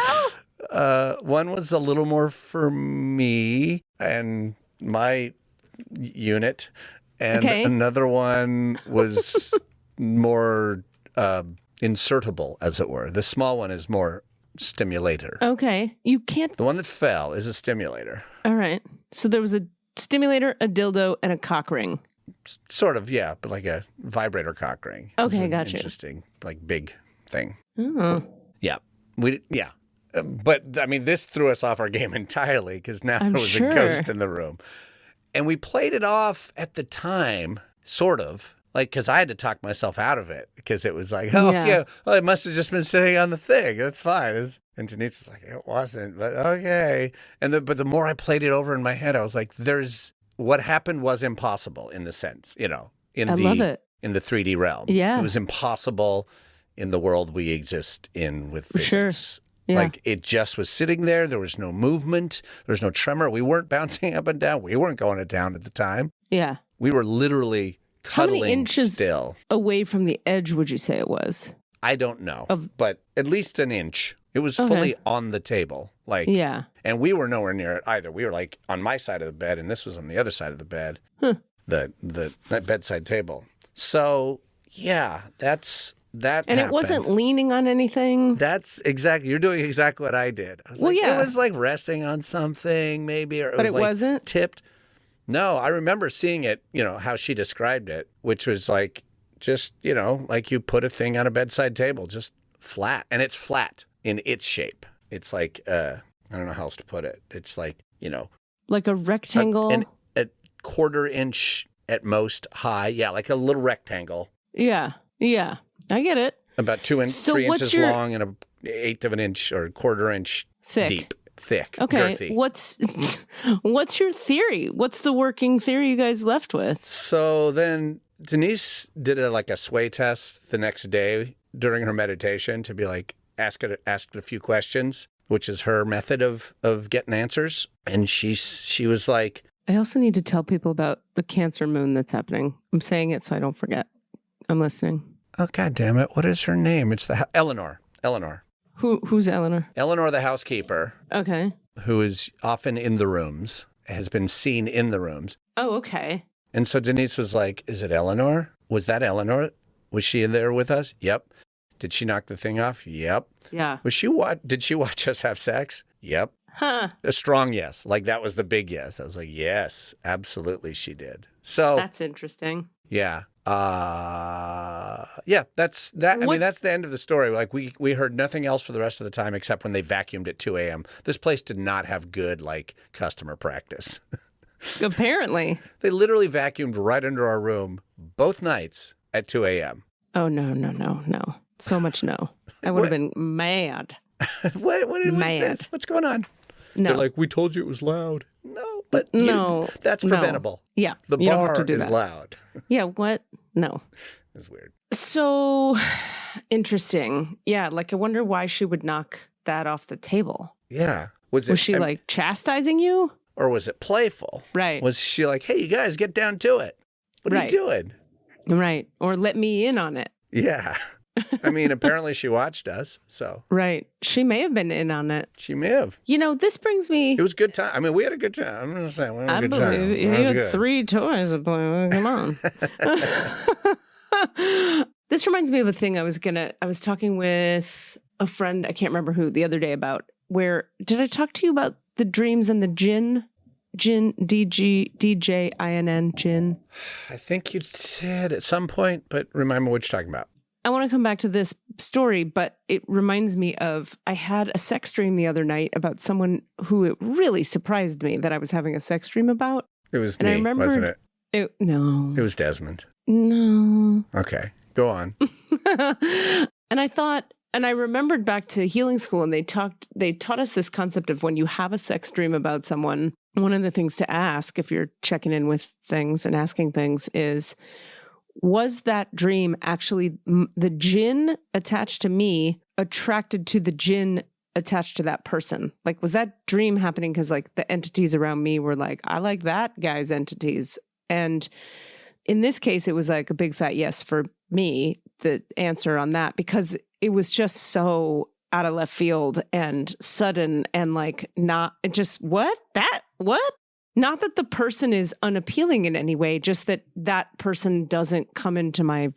[SPEAKER 4] tell?
[SPEAKER 3] One was a little more for me and my unit. And another one was more insertable, as it were. The small one is more stimulator.
[SPEAKER 4] Okay. You can't.
[SPEAKER 3] The one that fell is a stimulator.
[SPEAKER 4] All right. So there was a stimulator, a dildo, and a cock ring.
[SPEAKER 3] Sort of, yeah, but like a vibrator cock ring.
[SPEAKER 4] Okay, gotcha.
[SPEAKER 3] Interesting, like big thing.
[SPEAKER 4] Oh.
[SPEAKER 3] Yeah. But I mean, this threw us off our game entirely because now there was a ghost in the room. And we played it off at the time, sort of, like, because I had to talk myself out of it because it was like, it must have just been sitting on the thing. That's fine. And Denise was like, it wasn't, but okay. But the more I played it over in my head, I was like, what happened was impossible in the sense, in
[SPEAKER 4] love it.
[SPEAKER 3] In the 3D realm.
[SPEAKER 4] Yeah.
[SPEAKER 3] It was impossible in the world we exist in with physics.
[SPEAKER 4] Sure. Yeah.
[SPEAKER 3] Like it just was sitting there. There was no movement. There was no tremor. We weren't bouncing up and down. We weren't going down at the time.
[SPEAKER 4] Yeah.
[SPEAKER 3] We were literally cuddling
[SPEAKER 4] How many inches
[SPEAKER 3] still.
[SPEAKER 4] Away from the edge would you say it was?
[SPEAKER 3] I don't know, but at least an inch. It was fully on the table.
[SPEAKER 4] Yeah.
[SPEAKER 3] And we were nowhere near it either. We were like on my side of the bed, and this was on the other side of the bed, that bedside table. So yeah, that
[SPEAKER 4] and
[SPEAKER 3] happened.
[SPEAKER 4] It wasn't leaning on anything.
[SPEAKER 3] That's exactly. You're doing exactly what I did. I was it was like resting on something, maybe, or it wasn't tipped. No, I remember seeing it. How she described it, which was like just like you put a thing on a bedside table, just flat, and it's flat in its shape. It's like I don't know how else to put it. It's like
[SPEAKER 4] like a rectangle,
[SPEAKER 3] a quarter inch at most high. Yeah, like a little rectangle.
[SPEAKER 4] Yeah. I get it.
[SPEAKER 3] About 3 inches long and 1/8 of an inch or 1/4 inch thick.
[SPEAKER 4] Okay.
[SPEAKER 3] Girthy.
[SPEAKER 4] What's your theory? What's the working theory you guys left with?
[SPEAKER 3] So then Denise did a sway test the next day during her meditation to be like, ask it a few questions, which is her method of getting answers. And she was like,
[SPEAKER 4] I also need to tell people about the Cancer moon that's happening. I'm saying it so I don't forget. I'm listening.
[SPEAKER 3] Oh, God damn it. What is her name? It's Eleanor.
[SPEAKER 4] Who's Eleanor?
[SPEAKER 3] Eleanor, the housekeeper.
[SPEAKER 4] Okay.
[SPEAKER 3] Who is often in the rooms, has been seen in the rooms.
[SPEAKER 4] Oh, okay.
[SPEAKER 3] And so Denise was like, is it Eleanor? Was that Eleanor? Was she there with us? Yep. Did she knock the thing off? Yep.
[SPEAKER 4] Yeah.
[SPEAKER 3] Did she watch us have sex? Yep.
[SPEAKER 4] Huh.
[SPEAKER 3] A strong yes. Like that was the big yes. I was like, yes, absolutely she did. So
[SPEAKER 4] that's interesting.
[SPEAKER 3] Yeah. That's that. I mean, that's the end of the story. Like we heard nothing else for the rest of the time except when they vacuumed at 2 a.m. This place did not have good customer practice.
[SPEAKER 4] Apparently.
[SPEAKER 3] They literally vacuumed right under our room both nights at 2 a.m.
[SPEAKER 4] Oh, no. So much no. I would have been mad.
[SPEAKER 3] What's this? What's going on?
[SPEAKER 4] No.
[SPEAKER 3] They're like, we told you it was loud. No, but that's preventable.
[SPEAKER 4] Yeah.
[SPEAKER 3] The bar is loud.
[SPEAKER 4] Yeah, what? No.
[SPEAKER 3] It's weird.
[SPEAKER 4] So interesting. Yeah, I wonder why she would knock that off the table.
[SPEAKER 3] Yeah.
[SPEAKER 4] Was she chastising you?
[SPEAKER 3] Or was it playful?
[SPEAKER 4] Right.
[SPEAKER 3] Was she like, hey, you guys, get down to it. What are you doing?
[SPEAKER 4] Right. Or let me in on it.
[SPEAKER 3] Yeah. I mean, apparently she watched us, so.
[SPEAKER 4] Right. She may have been in on it.
[SPEAKER 3] She may have.
[SPEAKER 4] This brings me...
[SPEAKER 3] It was a good time. I mean, we had a good time. I'm going to say, we had a good time.
[SPEAKER 4] You had 3 toys to play with. Come on. This reminds me of a thing I was talking with a friend, I can't remember who, the other day about did I talk to you about the dreams and the djinn? Djinn, D-J-I-N-N, djinn.
[SPEAKER 3] I think you did at some point, but remind me what you're talking about.
[SPEAKER 4] I want to come back to this story, but it reminds me of, I had a sex dream the other night about someone who it really surprised me that I was having a sex dream about.
[SPEAKER 3] It was me, wasn't it?
[SPEAKER 4] No.
[SPEAKER 3] It was Desmond.
[SPEAKER 4] No.
[SPEAKER 3] Okay, go on.
[SPEAKER 4] And I remembered back to healing school, and they taught us this concept of when you have a sex dream about someone, one of the things to ask if you're checking in with things and asking things is, was that dream actually the djinn attached to me attracted to the djinn attached to that person? Was that dream happening because the entities around me were like, I like that guy's entities? And in this case, it was a big fat yes for me, the answer on that, because it was just so out of left field and sudden and what? Not that the person is unappealing in any way, just that that person doesn't come into my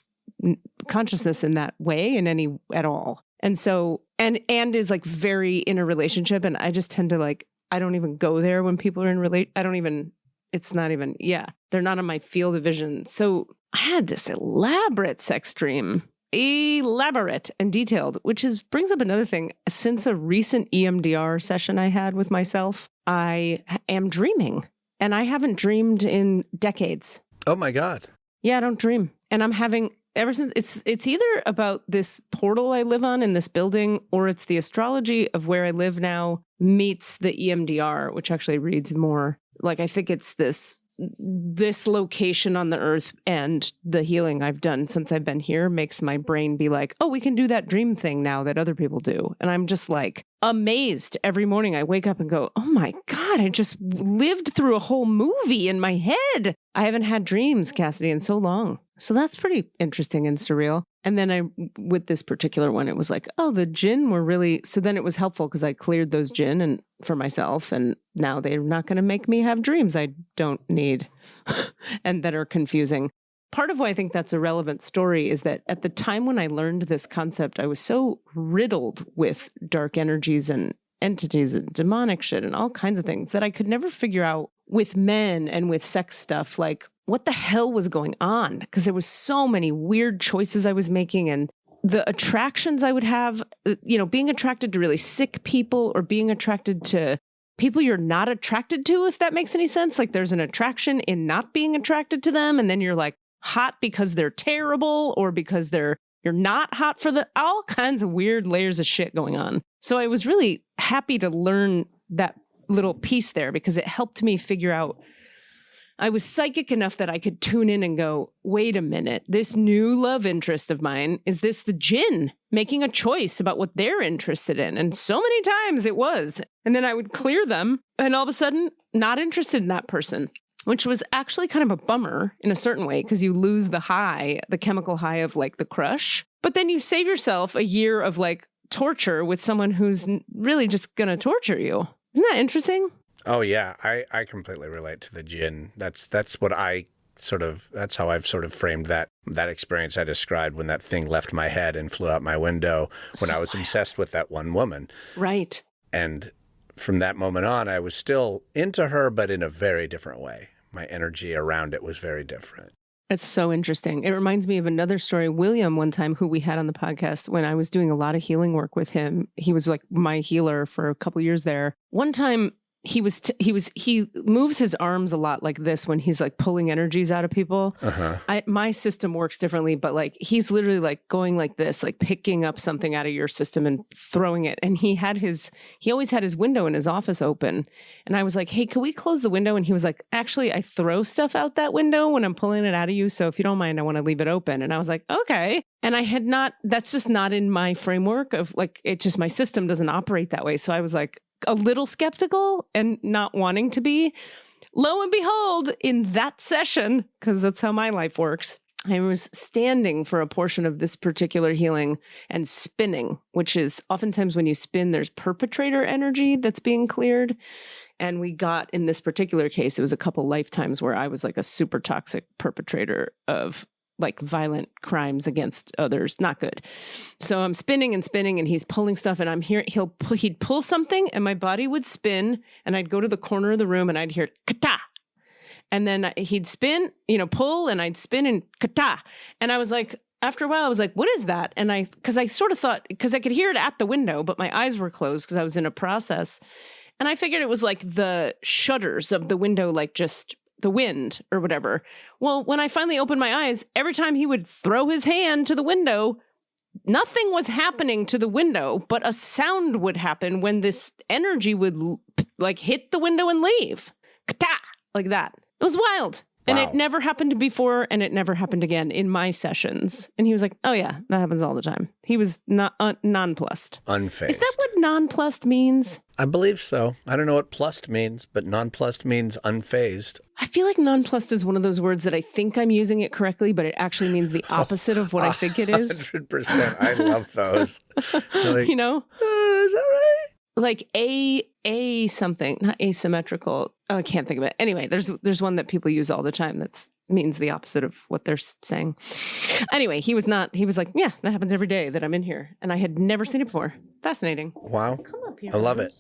[SPEAKER 4] consciousness in that way at all. And so, and is like very in a relationship. And I just tend to like, I don't even go there when people are in it's not even, they're not on my field of vision. So I had this elaborate sex dream, elaborate and detailed, which brings up another thing. Since a recent EMDR session I had with myself, I am dreaming, and I haven't dreamed in decades.
[SPEAKER 3] Oh my God.
[SPEAKER 4] Yeah, I don't dream. And I'm having, ever since, it's either about this portal I live on in this building, or it's the astrology of where I live now meets the EMDR, which actually reads more. Like, I think it's this location on the earth and the healing I've done since I've been here makes my brain be like, oh, we can do that dream thing now that other people do. And I'm just like amazed every morning. I wake up and go, oh my God, I just lived through a whole movie in my head. I haven't had dreams, Cassidy, in so long. So that's pretty interesting and surreal. And then with this particular one, it was like, oh, the jinn were really, so then it was helpful because I cleared those jinn for myself. And now they're not going to make me have dreams I don't need and that are confusing. Part of why I think that's a relevant story is that at the time when I learned this concept, I was so riddled with dark energies and entities and demonic shit and all kinds of things that I could never figure out with men and with sex stuff, like what the hell was going on? Because there was so many weird choices I was making, and the attractions I would have, being attracted to really sick people or being attracted to people you're not attracted to, if that makes any sense. Like there's an attraction in not being attracted to them, and then you're like hot because they're terrible or because you're not hot for all kinds of weird layers of shit going on. So I was really happy to learn that little piece there because it helped me figure out. I was psychic enough that I could tune in and go, wait a minute, this new love interest of mine, is this the jinn making a choice about what they're interested in? And so many times it was. And then I would clear them and all of a sudden not interested in that person, which was actually kind of a bummer in a certain way because you lose the chemical high of like the crush. But then you save yourself a year of like torture with someone who's really just going to torture you. Isn't that interesting?
[SPEAKER 3] Oh yeah, I completely relate to the jinn. That's what that's how I've sort of framed that experience I described when that thing left my head and flew out my window when I was obsessed with that one woman.
[SPEAKER 4] Right.
[SPEAKER 3] And from that moment on, I was still into her, but in a very different way. My energy around it was very different.
[SPEAKER 4] It's so interesting. It reminds me of another story. William, one time, who we had on the podcast, when I was doing a lot of healing work with him, he was like my healer for a couple years there. One time, he moves his arms a lot like this when he's like pulling energies out of people. Uh-huh. My system works differently, but like he's literally like going like this, like picking up something out of your system and throwing it. And he always had his window in his office open. And I was like, hey, can we close the window? And he was like, actually, I throw stuff out that window when I'm pulling it out of you. So if you don't mind, I want to leave it open. And I was like, okay. And that's just not in my framework of like, my system doesn't operate that way. So I was like, a little skeptical and not wanting to be. Lo and behold, in that session, because that's how my life works, I was standing for a portion of this particular healing and spinning, which is oftentimes when you spin, there's perpetrator energy that's being cleared. And we got, in this particular case, it was a couple lifetimes where I was like a super toxic perpetrator of like violent crimes against others. Not good. So I'm spinning and spinning and he's pulling stuff and I'm here. He'd pull something and my body would spin and I'd go to the corner of the room and I'd hear kata. And then he'd spin, pull and I'd spin and kata. And I was like, after a while, I was like, what is that? And because I sort of thought, because I could hear it at the window, but my eyes were closed because I was in a process. And I figured it was like the shutters of the window, like just the wind or whatever. Well, when I finally opened my eyes, every time he would throw his hand to the window, nothing was happening to the window, but a sound would happen when this energy would like hit the window and leave. Kata! Like that. It was wild. And It never happened before and it never happened again in my sessions. And he was like, oh yeah, that happens all the time. He was not nonplussed.
[SPEAKER 3] Unfazed.
[SPEAKER 4] Is that what nonplussed means?
[SPEAKER 3] I believe so. I don't know what plussed means, but nonplussed means unfazed.
[SPEAKER 4] I feel like nonplussed is one of those words that I think I'm using it correctly, but it actually means the opposite of what I think it is.
[SPEAKER 3] 100%. I love those. Like,
[SPEAKER 4] is that right? Like something, not asymmetrical. Oh, I can't think of it. Anyway, there's one that people use all the time that means the opposite of what they're saying. Anyway, he was like, yeah, that happens every day that I'm in here. And I had never seen it before. Fascinating.
[SPEAKER 3] Wow.
[SPEAKER 4] Come up here.
[SPEAKER 3] I love it.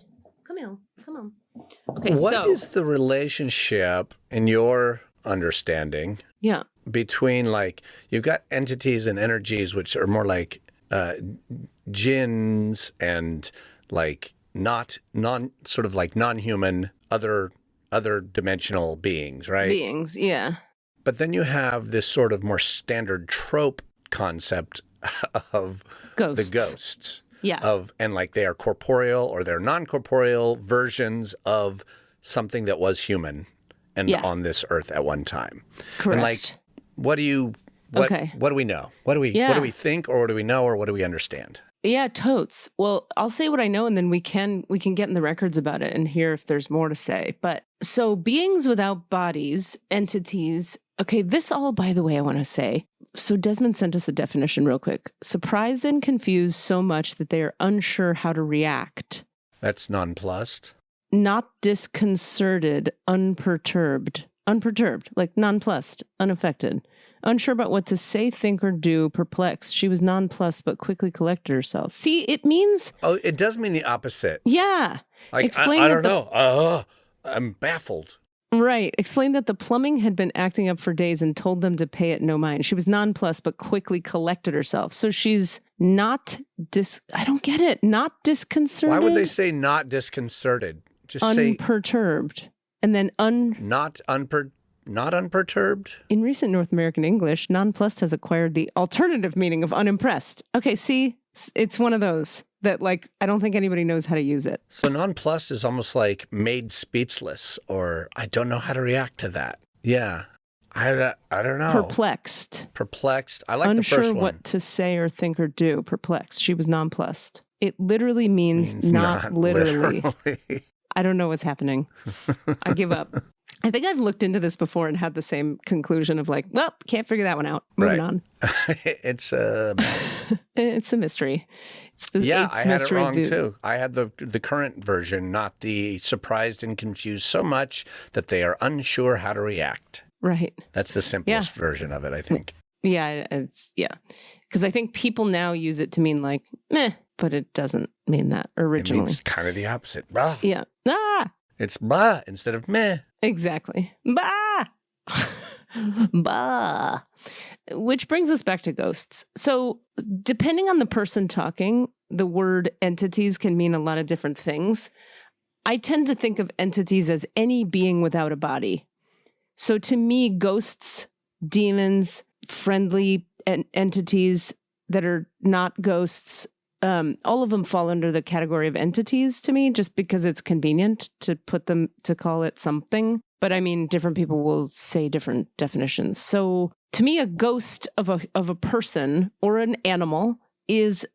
[SPEAKER 4] Come on. Okay,
[SPEAKER 3] what is the relationship in your understanding between, like, you've got entities and energies which are more like jinns and like sort of like non-human, other dimensional beings, right?
[SPEAKER 4] Beings, yeah.
[SPEAKER 3] But then you have this sort of more standard trope concept of
[SPEAKER 4] ghosts.
[SPEAKER 3] The ghosts.
[SPEAKER 4] Yeah.
[SPEAKER 3] And like they are corporeal or they're non-corporeal versions of something that was human and on this earth at one time.
[SPEAKER 4] Correct.
[SPEAKER 3] And like, what do we know? What do we think, or what do we know, or what do we understand?
[SPEAKER 4] Yeah, totes. Well, I'll say what I know, and then we can get in the records about it and hear if there's more to say. But so beings without bodies, entities. Okay, this all, by the way, I want to say. So Desmond sent us a definition real quick. Surprised and confused so much that they are unsure how to react.
[SPEAKER 3] That's nonplussed.
[SPEAKER 4] Not disconcerted, unperturbed, like nonplussed, unaffected. Unsure about what to say, think, or do, perplexed. She was nonplussed, but quickly collected herself. See, it means...
[SPEAKER 3] Oh, it does mean the opposite.
[SPEAKER 4] Yeah.
[SPEAKER 3] Like, I don't know. I'm baffled.
[SPEAKER 4] Right. Explained that the plumbing had been acting up for days and told them to pay it no mind. She was nonplussed, but quickly collected herself. So she's not I don't get it. Not disconcerted.
[SPEAKER 3] Why would they say not disconcerted? Just
[SPEAKER 4] unperturbed.
[SPEAKER 3] Say...
[SPEAKER 4] And then
[SPEAKER 3] Not unperturbed?
[SPEAKER 4] In recent North American English, nonplussed has acquired the alternative meaning of unimpressed. Okay, see? It's one of those that, like, I don't think anybody knows how to use it.
[SPEAKER 3] So nonplussed is almost like made speechless, or I don't know how to react to that. Yeah. I don't know.
[SPEAKER 4] Perplexed.
[SPEAKER 3] I like the first one.
[SPEAKER 4] Unsure what to say or think or do. Perplexed. She was nonplussed. It literally means not literally. I don't know what's happening. I give up. I think I've looked into this before and had the same conclusion of like, well, can't figure that one out. Moving on.
[SPEAKER 3] It's a mess.
[SPEAKER 4] It's a mystery. It's the
[SPEAKER 3] I had it wrong too. I had the current version, not the surprised and confused so much that they are unsure how to react.
[SPEAKER 4] Right.
[SPEAKER 3] That's the simplest version of it, I think.
[SPEAKER 4] Yeah, because I think people now use it to mean like, meh, but it doesn't mean that originally.
[SPEAKER 3] It means kind of the opposite. Bah.
[SPEAKER 4] Yeah.
[SPEAKER 3] It's bah instead of meh.
[SPEAKER 4] Exactly. Bah. Bah. Which brings us back to ghosts. So depending on the person talking, the word entities can mean a lot of different things. I tend to think of entities as any being without a body. So to me, ghosts, demons, friendly entities that are not ghosts, all of them fall under the category of entities to me, just because it's convenient to put them, to call it something. But I mean, different people will say different definitions. So to me, a ghost of a person or an animal is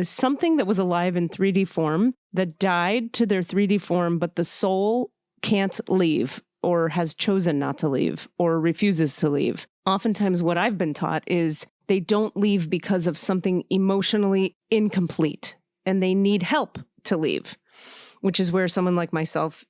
[SPEAKER 4] something that was alive in 3D form that died to their 3D form, but the soul can't leave, or has chosen not to leave, or refuses to leave. Oftentimes what I've been taught is they don't leave because of something emotionally incomplete and they need help to leave, which is where someone like myself,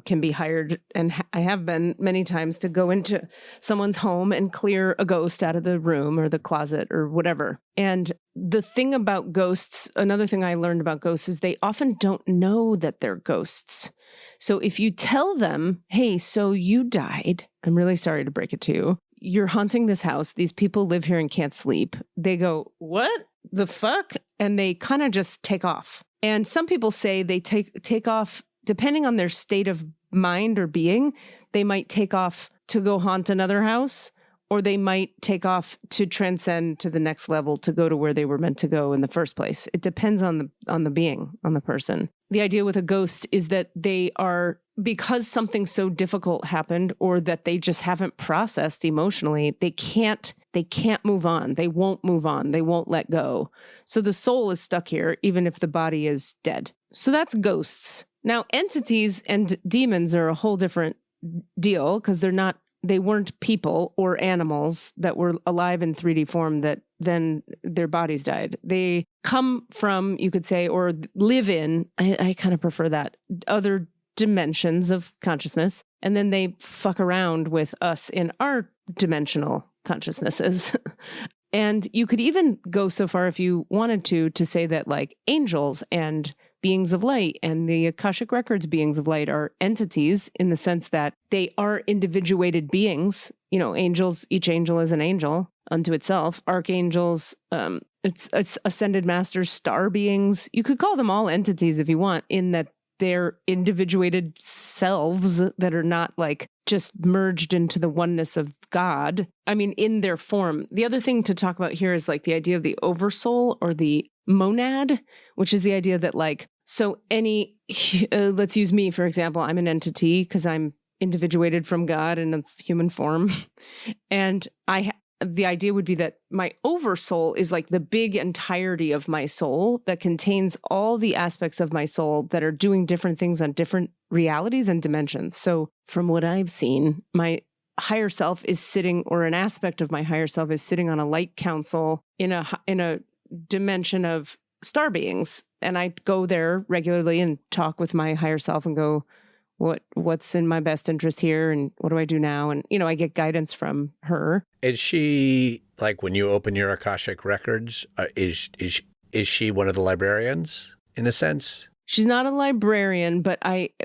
[SPEAKER 4] can be hired, and I have been many times, to go into someone's home and clear a ghost out of the room or the closet or whatever. And the thing about ghosts, another thing I learned about ghosts, is they often don't know that they're ghosts. So if you tell them, hey, so you died, I'm really sorry to break it to you, you're haunting this house, these people live here and can't sleep, they go, what the fuck? And they kind of just take off. And some people say they take off, depending on their state of mind or being, they might take off to go haunt another house, or they might take off to transcend to the next level, to go to where they were meant to go in the first place. It depends on the being, on the person. The idea with a ghost is that they are, because something so difficult happened, or that they just haven't processed emotionally, they can't move on. They won't move on. They won't let go. So the soul is stuck here, even if the body is dead. So that's ghosts. Now, entities and demons are a whole different deal, because they're not they weren't people or animals that were alive in 3D form that then their bodies died. They come from, you could say, or live in, I kind of prefer that, other dimensions of consciousness. And then they fuck around with us in our dimensional consciousnesses. And you could even go so far if you wanted to say that like angels and beings of light and the Akashic Records beings of light are entities in the sense that they are individuated beings. You know, angels, each angel is an angel unto itself. Archangels, it's ascended masters, star beings. You could call them all entities if you want, in that they're individuated selves that are not like just merged into the oneness of God. I mean, in their form. The other thing to talk about here is like the idea of the oversoul or the monad, which is the idea that like, so any, let's use me, for example, I'm an entity because I'm individuated from God in a human form. And the idea would be that my oversoul is like the big entirety of my soul that contains all the aspects of my soul that are doing different things on different realities and dimensions. So from what I've seen, my higher self is sitting, or an aspect of my higher self is sitting on a light council in a dimension of star beings. And I go there regularly and talk with my higher self and go, what's in my best interest here, and what do I do now? And, you know, I get guidance from her. Is she, like, when you open your Akashic Records, is she one of the librarians, in a sense? She's not a librarian, but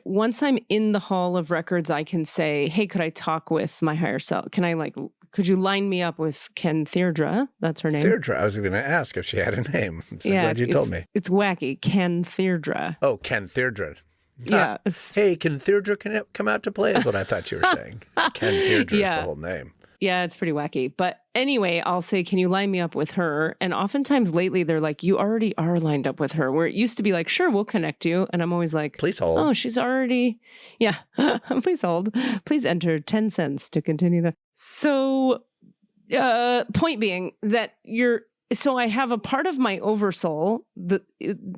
[SPEAKER 4] once I'm in the Hall of Records, I can say, hey, could I talk with my higher self? Could you line me up with Ken Thirdra? That's her name. Thirdra. I was going to ask if she had a name. I'm so glad you told me. It's wacky. Ken Thirdra. Oh, Ken Thirdra. Yeah. Hey, can Thirdra come out to play is what I thought you were saying. Ken Thirdra is the whole name. Yeah, it's pretty wacky. But anyway, I'll say, can you line me up with her? And oftentimes lately, they're like, you already are lined up with her. Where it used to be like, sure, we'll connect you. And I'm always like, please hold. Oh, she's already. Yeah, please hold. Please enter 10 cents to continue the. So point being that so I have a part of my oversoul,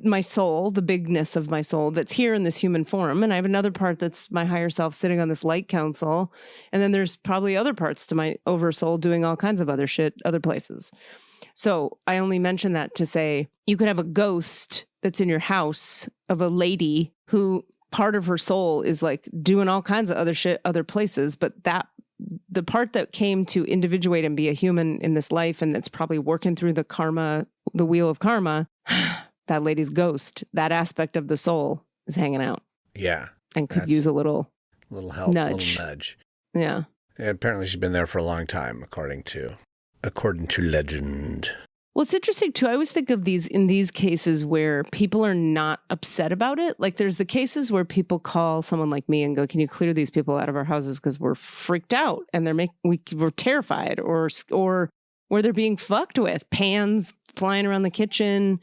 [SPEAKER 4] my soul, the bigness of my soul that's here in this human form. And I have another part that's my higher self sitting on this light council. And then there's probably other parts to my oversoul doing all kinds of other shit, other places. So I only mention that to say you could have a ghost that's in your house of a lady who part of her soul is like doing all kinds of other shit, other places. But the part that came to individuate and be a human in this life, and that's probably working through the karma, the wheel of karma, that lady's ghost, that aspect of the soul is hanging out. Yeah. And could use a little help, nudge. Little nudge. Yeah. Apparently she's been there for a long time, according to legend. Well, it's interesting too. I always think of in these cases where people are not upset about it. Like there's the cases where people call someone like me and go, can you clear these people out of our houses? Because we're freaked out and we're terrified, or where they're being fucked with, pans flying around the kitchen,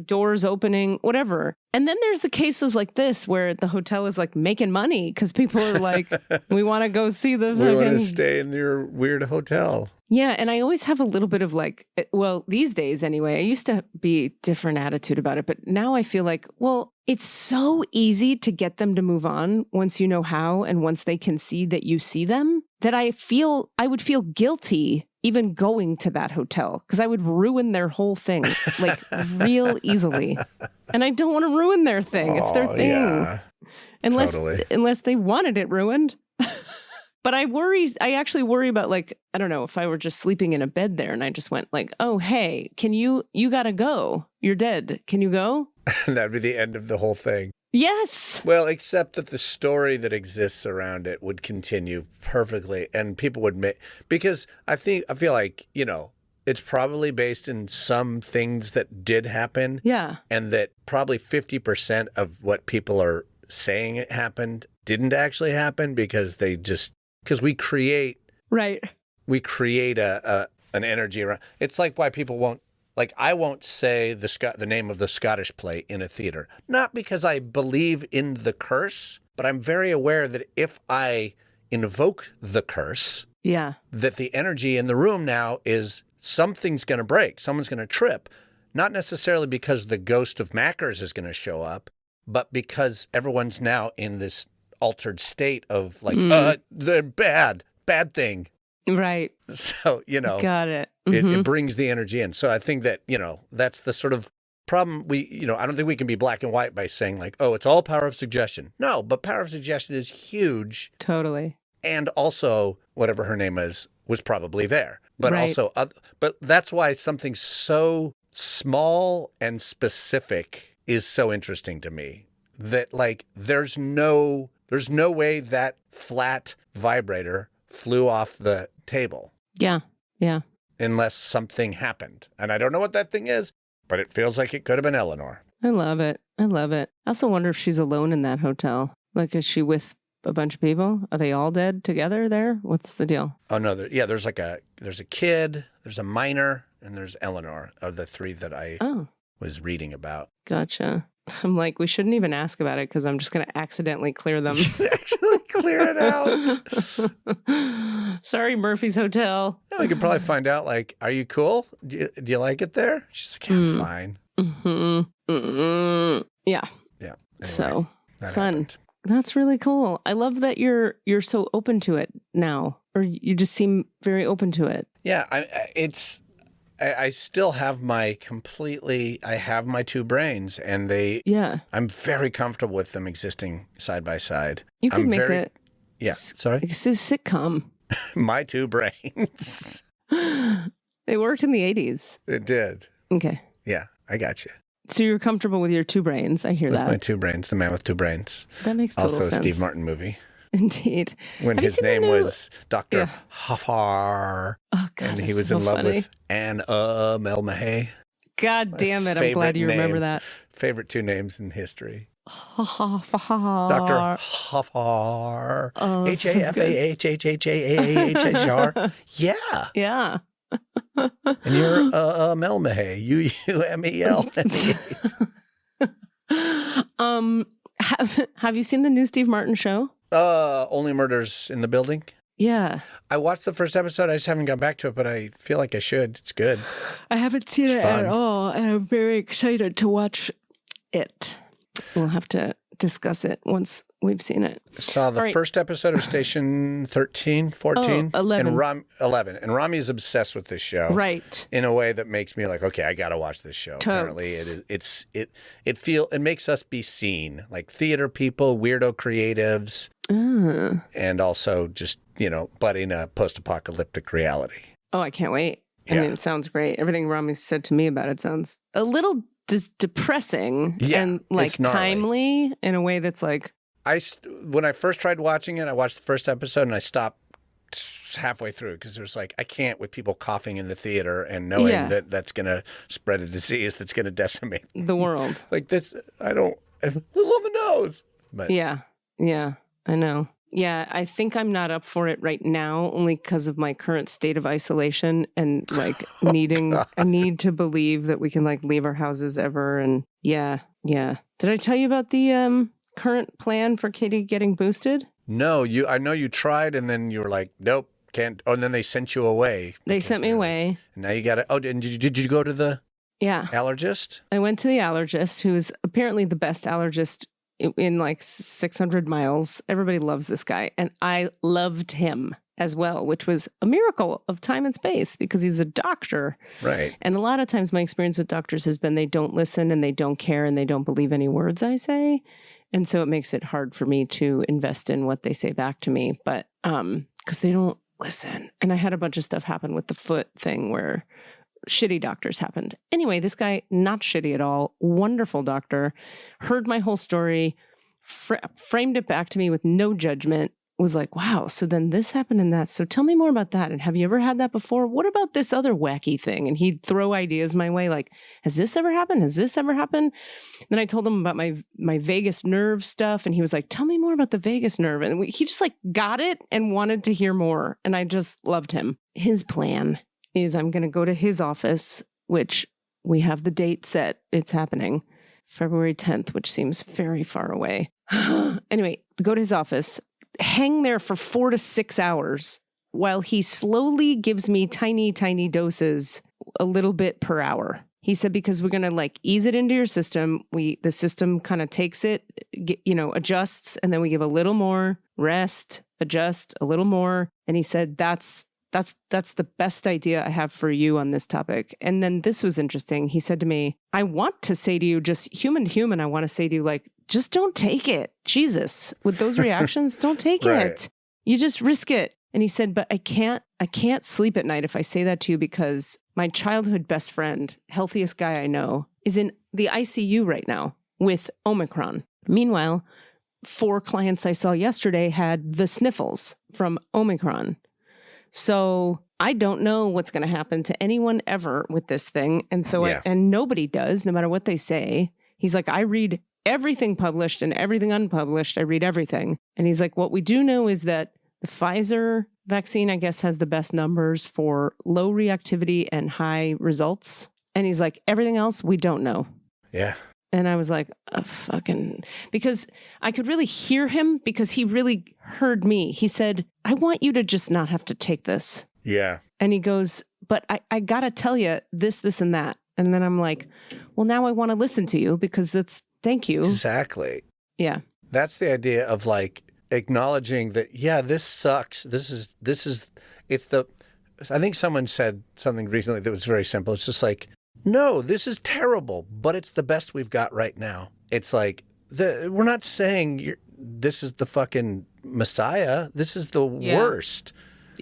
[SPEAKER 4] doors opening, whatever. And then there's the cases like this where the hotel is like making money because people are like, we want to go see we want to stay in your weird hotel. Yeah. And I always have a little bit of like, well, these days anyway, I used to be different attitude about it, but now I feel like, well, it's so easy to get them to move on once you know how, and once they can see that you see them, that I would feel guilty even going to that hotel because I would ruin their whole thing like real easily. And I don't want to ruin their thing. It's their thing. Yeah, unless they wanted it ruined. But I actually worry about, like, I don't know, if I were just sleeping in a bed there and I just went like, oh, hey, you gotta go. You're dead. Can you go? That'd be the end of the whole thing. Yes. Well, except that the story that exists around it would continue perfectly, and people would because I feel like, you know, it's probably based in some things that did happen. Yeah. And that probably 50% of what people are saying it happened didn't actually happen because we create an energy around. It's like why people won't. Like, I won't say the name of the Scottish play in a theater, not because I believe in the curse, but I'm very aware that if I invoke the curse, that the energy in the room now is something's going to break, someone's going to trip, not necessarily because the ghost of Mackers is going to show up, but because everyone's now in this altered state of like, they're bad.
[SPEAKER 3] bad thing.
[SPEAKER 4] Right.
[SPEAKER 3] So,
[SPEAKER 4] Got it.
[SPEAKER 3] It brings the energy in. So I think that, that's the sort of problem I don't think we can be black and white by saying like, oh, it's all power of suggestion. No, but power of suggestion is huge.
[SPEAKER 4] Totally.
[SPEAKER 3] And also, whatever her name is, was probably there. But
[SPEAKER 4] Right.
[SPEAKER 3] also, but that's why something so small and specific is so interesting to me. That like, there's no way that flat vibrator flew off the table.
[SPEAKER 4] Yeah. Yeah.
[SPEAKER 3] Unless something happened. And I don't know what that thing is, but it feels like it could have been Eleanor.
[SPEAKER 4] I love it. I also wonder if she's alone in that hotel. Like, is she with a bunch of people? Are they all dead together there? What's the deal?
[SPEAKER 3] Oh, no. There's a kid, there's a minor, and there's Eleanor are the three that I was reading about.
[SPEAKER 4] Gotcha. I'm like, we shouldn't even ask about it because I'm just going to accidentally clear them.
[SPEAKER 3] Actually clear it out.
[SPEAKER 4] Sorry, Murphy's Hotel.
[SPEAKER 3] Yeah, we could probably find out, like, are you cool? Do you like it there? She's like, I'm fine.
[SPEAKER 4] Yeah.
[SPEAKER 3] Yeah. Anyway,
[SPEAKER 4] so
[SPEAKER 3] that
[SPEAKER 4] fun.
[SPEAKER 3] happened.
[SPEAKER 4] That's really cool. I love that you're so open to it now, or you just seem very open to it.
[SPEAKER 3] Yeah, I still have I have my two brains, and I'm very comfortable with them existing side by side.
[SPEAKER 4] You could make it.
[SPEAKER 3] Yeah, sorry?
[SPEAKER 4] It's a sitcom.
[SPEAKER 3] My two brains.
[SPEAKER 4] They worked in the 80s.
[SPEAKER 3] It did.
[SPEAKER 4] Okay.
[SPEAKER 3] Yeah, I got you.
[SPEAKER 4] So you're comfortable with your two brains. I hear
[SPEAKER 3] with
[SPEAKER 4] that.
[SPEAKER 3] My two brains, the man with two brains.
[SPEAKER 4] That makes total sense.
[SPEAKER 3] Also a Steve Martin movie.
[SPEAKER 4] Indeed.
[SPEAKER 3] When his name was Dr. Huffar.
[SPEAKER 4] Oh, God,
[SPEAKER 3] and he was in love with Anne Melmahay.
[SPEAKER 4] God damn it. I'm glad you remember that.
[SPEAKER 3] Favorite two names in history.
[SPEAKER 4] Huffar.
[SPEAKER 3] Dr. Huffar.
[SPEAKER 4] Oh,
[SPEAKER 3] H-A-F-A-H-H-H-A-H-H-R. Yeah.
[SPEAKER 4] Yeah.
[SPEAKER 3] And you're Melmahay. U-U-M-E-L-M-A-H.
[SPEAKER 4] Have you seen the new Steve Martin show?
[SPEAKER 3] Only Murders in the Building.
[SPEAKER 4] Yeah.
[SPEAKER 3] I watched the first episode. I just haven't gone back to it, but I feel like I should. It's good.
[SPEAKER 4] I haven't seen it at all, and I'm very excited to watch it. We'll have to discuss it once we've seen it.
[SPEAKER 3] Saw the first episode of Station 13, 14.
[SPEAKER 4] 11.
[SPEAKER 3] And 11. And Rami is obsessed with this show.
[SPEAKER 4] Right.
[SPEAKER 3] In a way that makes me like, okay, I got to watch this show.
[SPEAKER 4] Totes.
[SPEAKER 3] Apparently it makes us be seen, like theater people, weirdo creatives, and also just, butting a post-apocalyptic reality.
[SPEAKER 4] Oh, I can't wait. I mean, it sounds great. Everything Rami said to me about it sounds a little depressing and like timely in a way that's like.
[SPEAKER 3] When I first tried watching it, I watched the first episode and I stopped halfway through because there's like, I can't with people coughing in the theater and knowing that that's going to spread a disease that's going to decimate
[SPEAKER 4] the world.
[SPEAKER 3] Like this, I'm a little on the nose. But
[SPEAKER 4] yeah, I know. Yeah, I think I'm not up for it right now, only because of my current state of isolation and like I need to believe that we can like leave our houses ever. And yeah. Did I tell you about the current plan for Katie getting boosted?
[SPEAKER 3] No, I know you tried, and then you were like, nope, can't. Oh, and then they sent you away.
[SPEAKER 4] They sent me away.
[SPEAKER 3] And now you got to. Oh, and did you go to the allergist?
[SPEAKER 4] I went to the allergist, who's apparently the best allergist in like 600 miles. Everybody loves this guy. And I loved him as well, which was a miracle of time and space because he's a doctor.
[SPEAKER 3] Right.
[SPEAKER 4] And a lot of times my experience with doctors has been they don't listen and they don't care and they don't believe any words I say. And so it makes it hard for me to invest in what they say back to me. But because they don't listen. And I had a bunch of stuff happen with the foot thing where shitty doctors happened. Anyway, this guy, not shitty at all, wonderful doctor, heard my whole story, framed it back to me with no judgment, was like, wow, so then this happened and that. So tell me more about that. And have you ever had that before? What about this other wacky thing? And he'd throw ideas my way like, has this ever happened? Has this ever happened? Then I told him about my vagus nerve stuff. And he was like, tell me more about the vagus nerve. And he just like got it and wanted to hear more. And I just loved him. His plan is I'm going to go to his office, which we have the date set. It's happening February 10th, which seems very far away. Anyway, go to his office, hang there for 4 to 6 hours while he slowly gives me tiny, tiny doses, a little bit per hour. He said, because we're going to like ease it into your system. The system kind of takes it, adjusts, and then we give a little more rest, adjust a little more. And he said, that's the best idea I have for you on this topic. And then this was interesting. He said to me, I want to say to you, just human to human, I want to say to you, like, just don't take it. Jesus, with those reactions, don't take it. You just risk it. And he said, but I can't sleep at night if I say that to you, because my childhood best friend, healthiest guy I know, is in the ICU right now with Omicron. Meanwhile, 4 clients I saw yesterday had the sniffles from Omicron. So I don't know what's going to happen to anyone ever with this thing. And so, and nobody does, no matter what they say. He's like, I read everything published and everything unpublished. I read everything. And he's like, what we do know is that the Pfizer vaccine, I guess, has the best numbers for low reactivity and high results. And he's like, everything else, we don't know.
[SPEAKER 3] Yeah.
[SPEAKER 4] And I was like, because I could really hear him, because he really heard me. He said, I want you to just not have to take this.
[SPEAKER 3] Yeah.
[SPEAKER 4] And he goes, but I got to tell you this, and that. And then I'm like, well, now I want to listen to you, because thank you.
[SPEAKER 3] Exactly.
[SPEAKER 4] Yeah.
[SPEAKER 3] That's the idea of like acknowledging that, yeah, this sucks. I think someone said something recently that was very simple. It's just like, no, this is terrible, but it's the best we've got right now. It's like, we're not saying this is the fucking Messiah. This is the worst.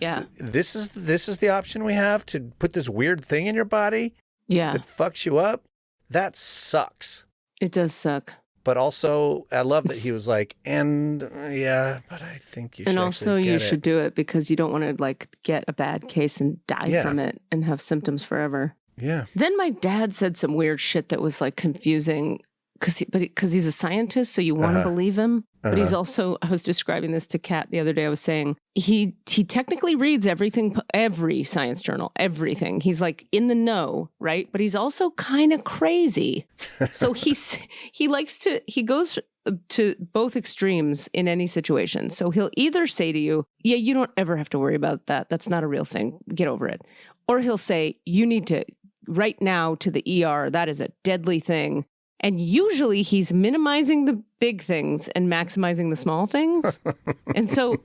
[SPEAKER 4] Yeah.
[SPEAKER 3] This is the option we have to put this weird thing in your body.
[SPEAKER 4] Yeah.
[SPEAKER 3] That fucks you up. That sucks.
[SPEAKER 4] It does suck.
[SPEAKER 3] But also, I love that he was like, but I think you should.
[SPEAKER 4] And also, you should do it because you don't want to like get a bad case and die from it and have symptoms forever.
[SPEAKER 3] Yeah.
[SPEAKER 4] Then my dad said some weird shit that was like confusing because he's a scientist, so you want to believe him. But he's also, I was describing this to Kat the other day. I was saying he technically reads everything, every science journal, everything. He's like in the know, right? But he's also kind of crazy. So he goes to both extremes in any situation. So he'll either say to you, yeah, you don't ever have to worry about that. That's not a real thing. Get over it. Or he'll say, you need to right now to the ER. That is a deadly thing. And usually he's minimizing the big things and maximizing the small things. And so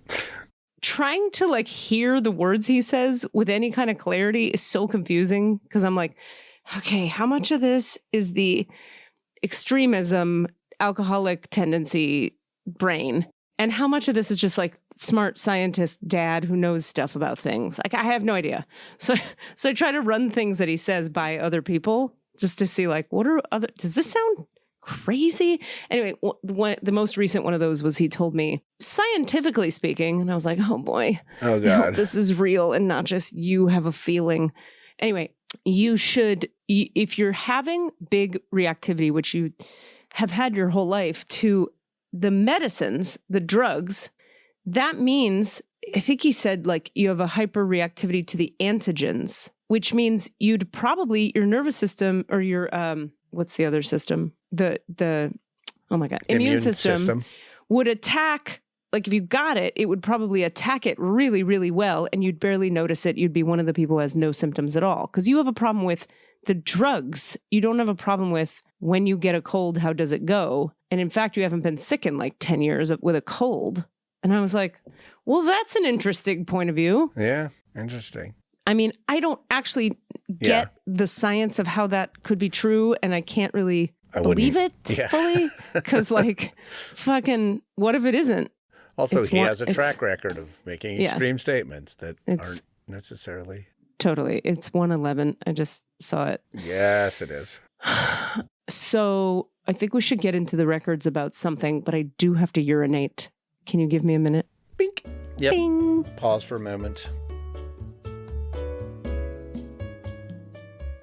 [SPEAKER 4] trying to like hear the words he says with any kind of clarity is so confusing, because I'm like, okay, how much of this is the extremism, alcoholic tendency brain? And how much of this is just like smart scientist dad who knows stuff about things? Like, I have no idea. So I try to run things that he says by other people just to see like, does this sound crazy? Anyway, the most recent one of those was he told me, scientifically speaking, and I was like, oh boy,
[SPEAKER 3] oh God,
[SPEAKER 4] this is real and not just you have a feeling. Anyway, you should, if you're having big reactivity, which you have had your whole life, to the medicines, the drugs, that means, I think he said like you have a hyperreactivity to the antigens, which means you'd probably, your nervous system or your, what's the other system? Oh my God, immune system would attack, like if you got it, it would probably attack it really, really well, and you'd barely notice it. You'd be one of the people who has no symptoms at all. Because you have a problem with the drugs. You don't have a problem with when you get a cold, how does it go? And in fact, you haven't been sick in like 10 years with a cold. And I was like, well, that's an interesting point of view.
[SPEAKER 3] Yeah, interesting.
[SPEAKER 4] I mean, I don't actually get the science of how that could be true, and I can't really believe it fully, because like, fucking, what if it isn't?
[SPEAKER 3] Also, he has a track record of making extreme statements that aren't necessarily.
[SPEAKER 4] Totally. It's 111. I just saw it.
[SPEAKER 3] Yes, it is.
[SPEAKER 4] So I think we should get into the records about something, but I do have to urinate. Can you give me a minute?
[SPEAKER 3] Bink. Yep.
[SPEAKER 4] Bing.
[SPEAKER 3] Pause for a moment.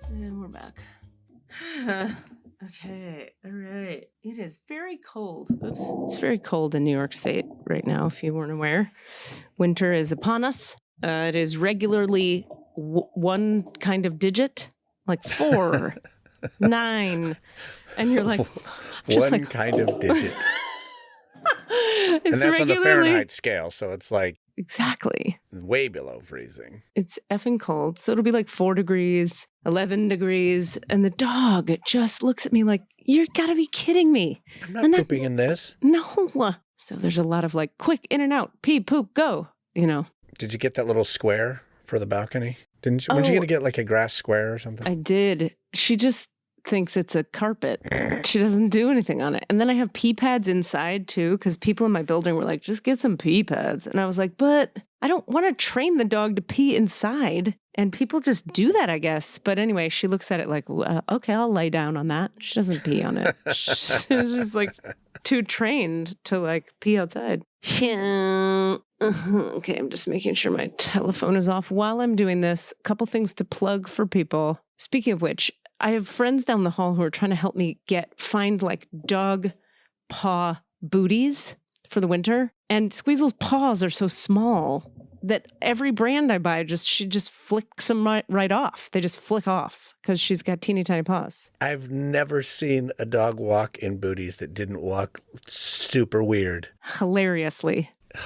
[SPEAKER 4] And we're back. Okay. All right. It is very cold. Oops. It's very cold in New York State right now, if you weren't aware. Winter is upon us. It is regularly one kind of digit, like 4, 9. And you're like,
[SPEAKER 3] one like, kind of digit. And that's on the Fahrenheit scale. So it's like
[SPEAKER 4] exactly
[SPEAKER 3] way below freezing.
[SPEAKER 4] It's effing cold. So it'll be like 4 degrees, 11 degrees. And the dog just looks at me like, you gotta be kidding me.
[SPEAKER 3] I'm not pooping in this.
[SPEAKER 4] No. So there's a lot of like quick in and out, pee, poop, go, you know.
[SPEAKER 3] Did you get that little square for the balcony? Didn't you? Weren't you going to get like a grass square or something?
[SPEAKER 4] I did. She just thinks it's a carpet. She doesn't do anything on it. And then I have pee pads inside too, because people in my building were like, just get some pee pads. And I was like, but I don't want to train the dog to pee inside. And people just do that, I guess. But anyway, she looks at it like, well, okay, I'll lay down on that. She doesn't pee on it. She's just like too trained to like pee outside. Okay, I'm just making sure my telephone is off while I'm doing this. A couple things to plug for people. Speaking of which, I have friends down the hall who are trying to help me find like dog paw booties for the winter. And Squeezel's paws are so small that every brand I buy, she just flicks them right off. They just flick off because she's got teeny tiny paws.
[SPEAKER 3] I've never seen a dog walk in booties that didn't walk super weird.
[SPEAKER 4] Hilariously.
[SPEAKER 3] They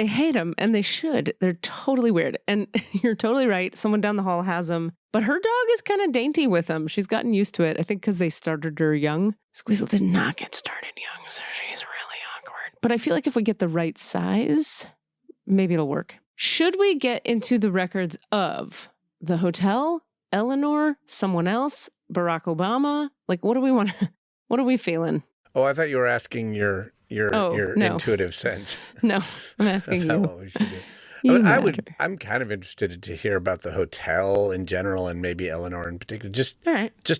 [SPEAKER 4] hate them, and they should. They're totally weird. And you're totally right. Someone down the hall has them. But her dog is kind of dainty with them. She's gotten used to it. I think because they started her young. Squeezel did not get started young, so she's really awkward. But I feel like if we get the right size, maybe it'll work. Should we get into the records of the hotel, Eleanor, someone else, Barack Obama? Like, what do we want? What are we feeling?
[SPEAKER 3] Oh, I thought you were asking your
[SPEAKER 4] no.
[SPEAKER 3] intuitive sense.
[SPEAKER 4] No, I'm asking you.
[SPEAKER 3] What we should do. I'm kind of interested to hear about the hotel in general and maybe Eleanor in particular. Just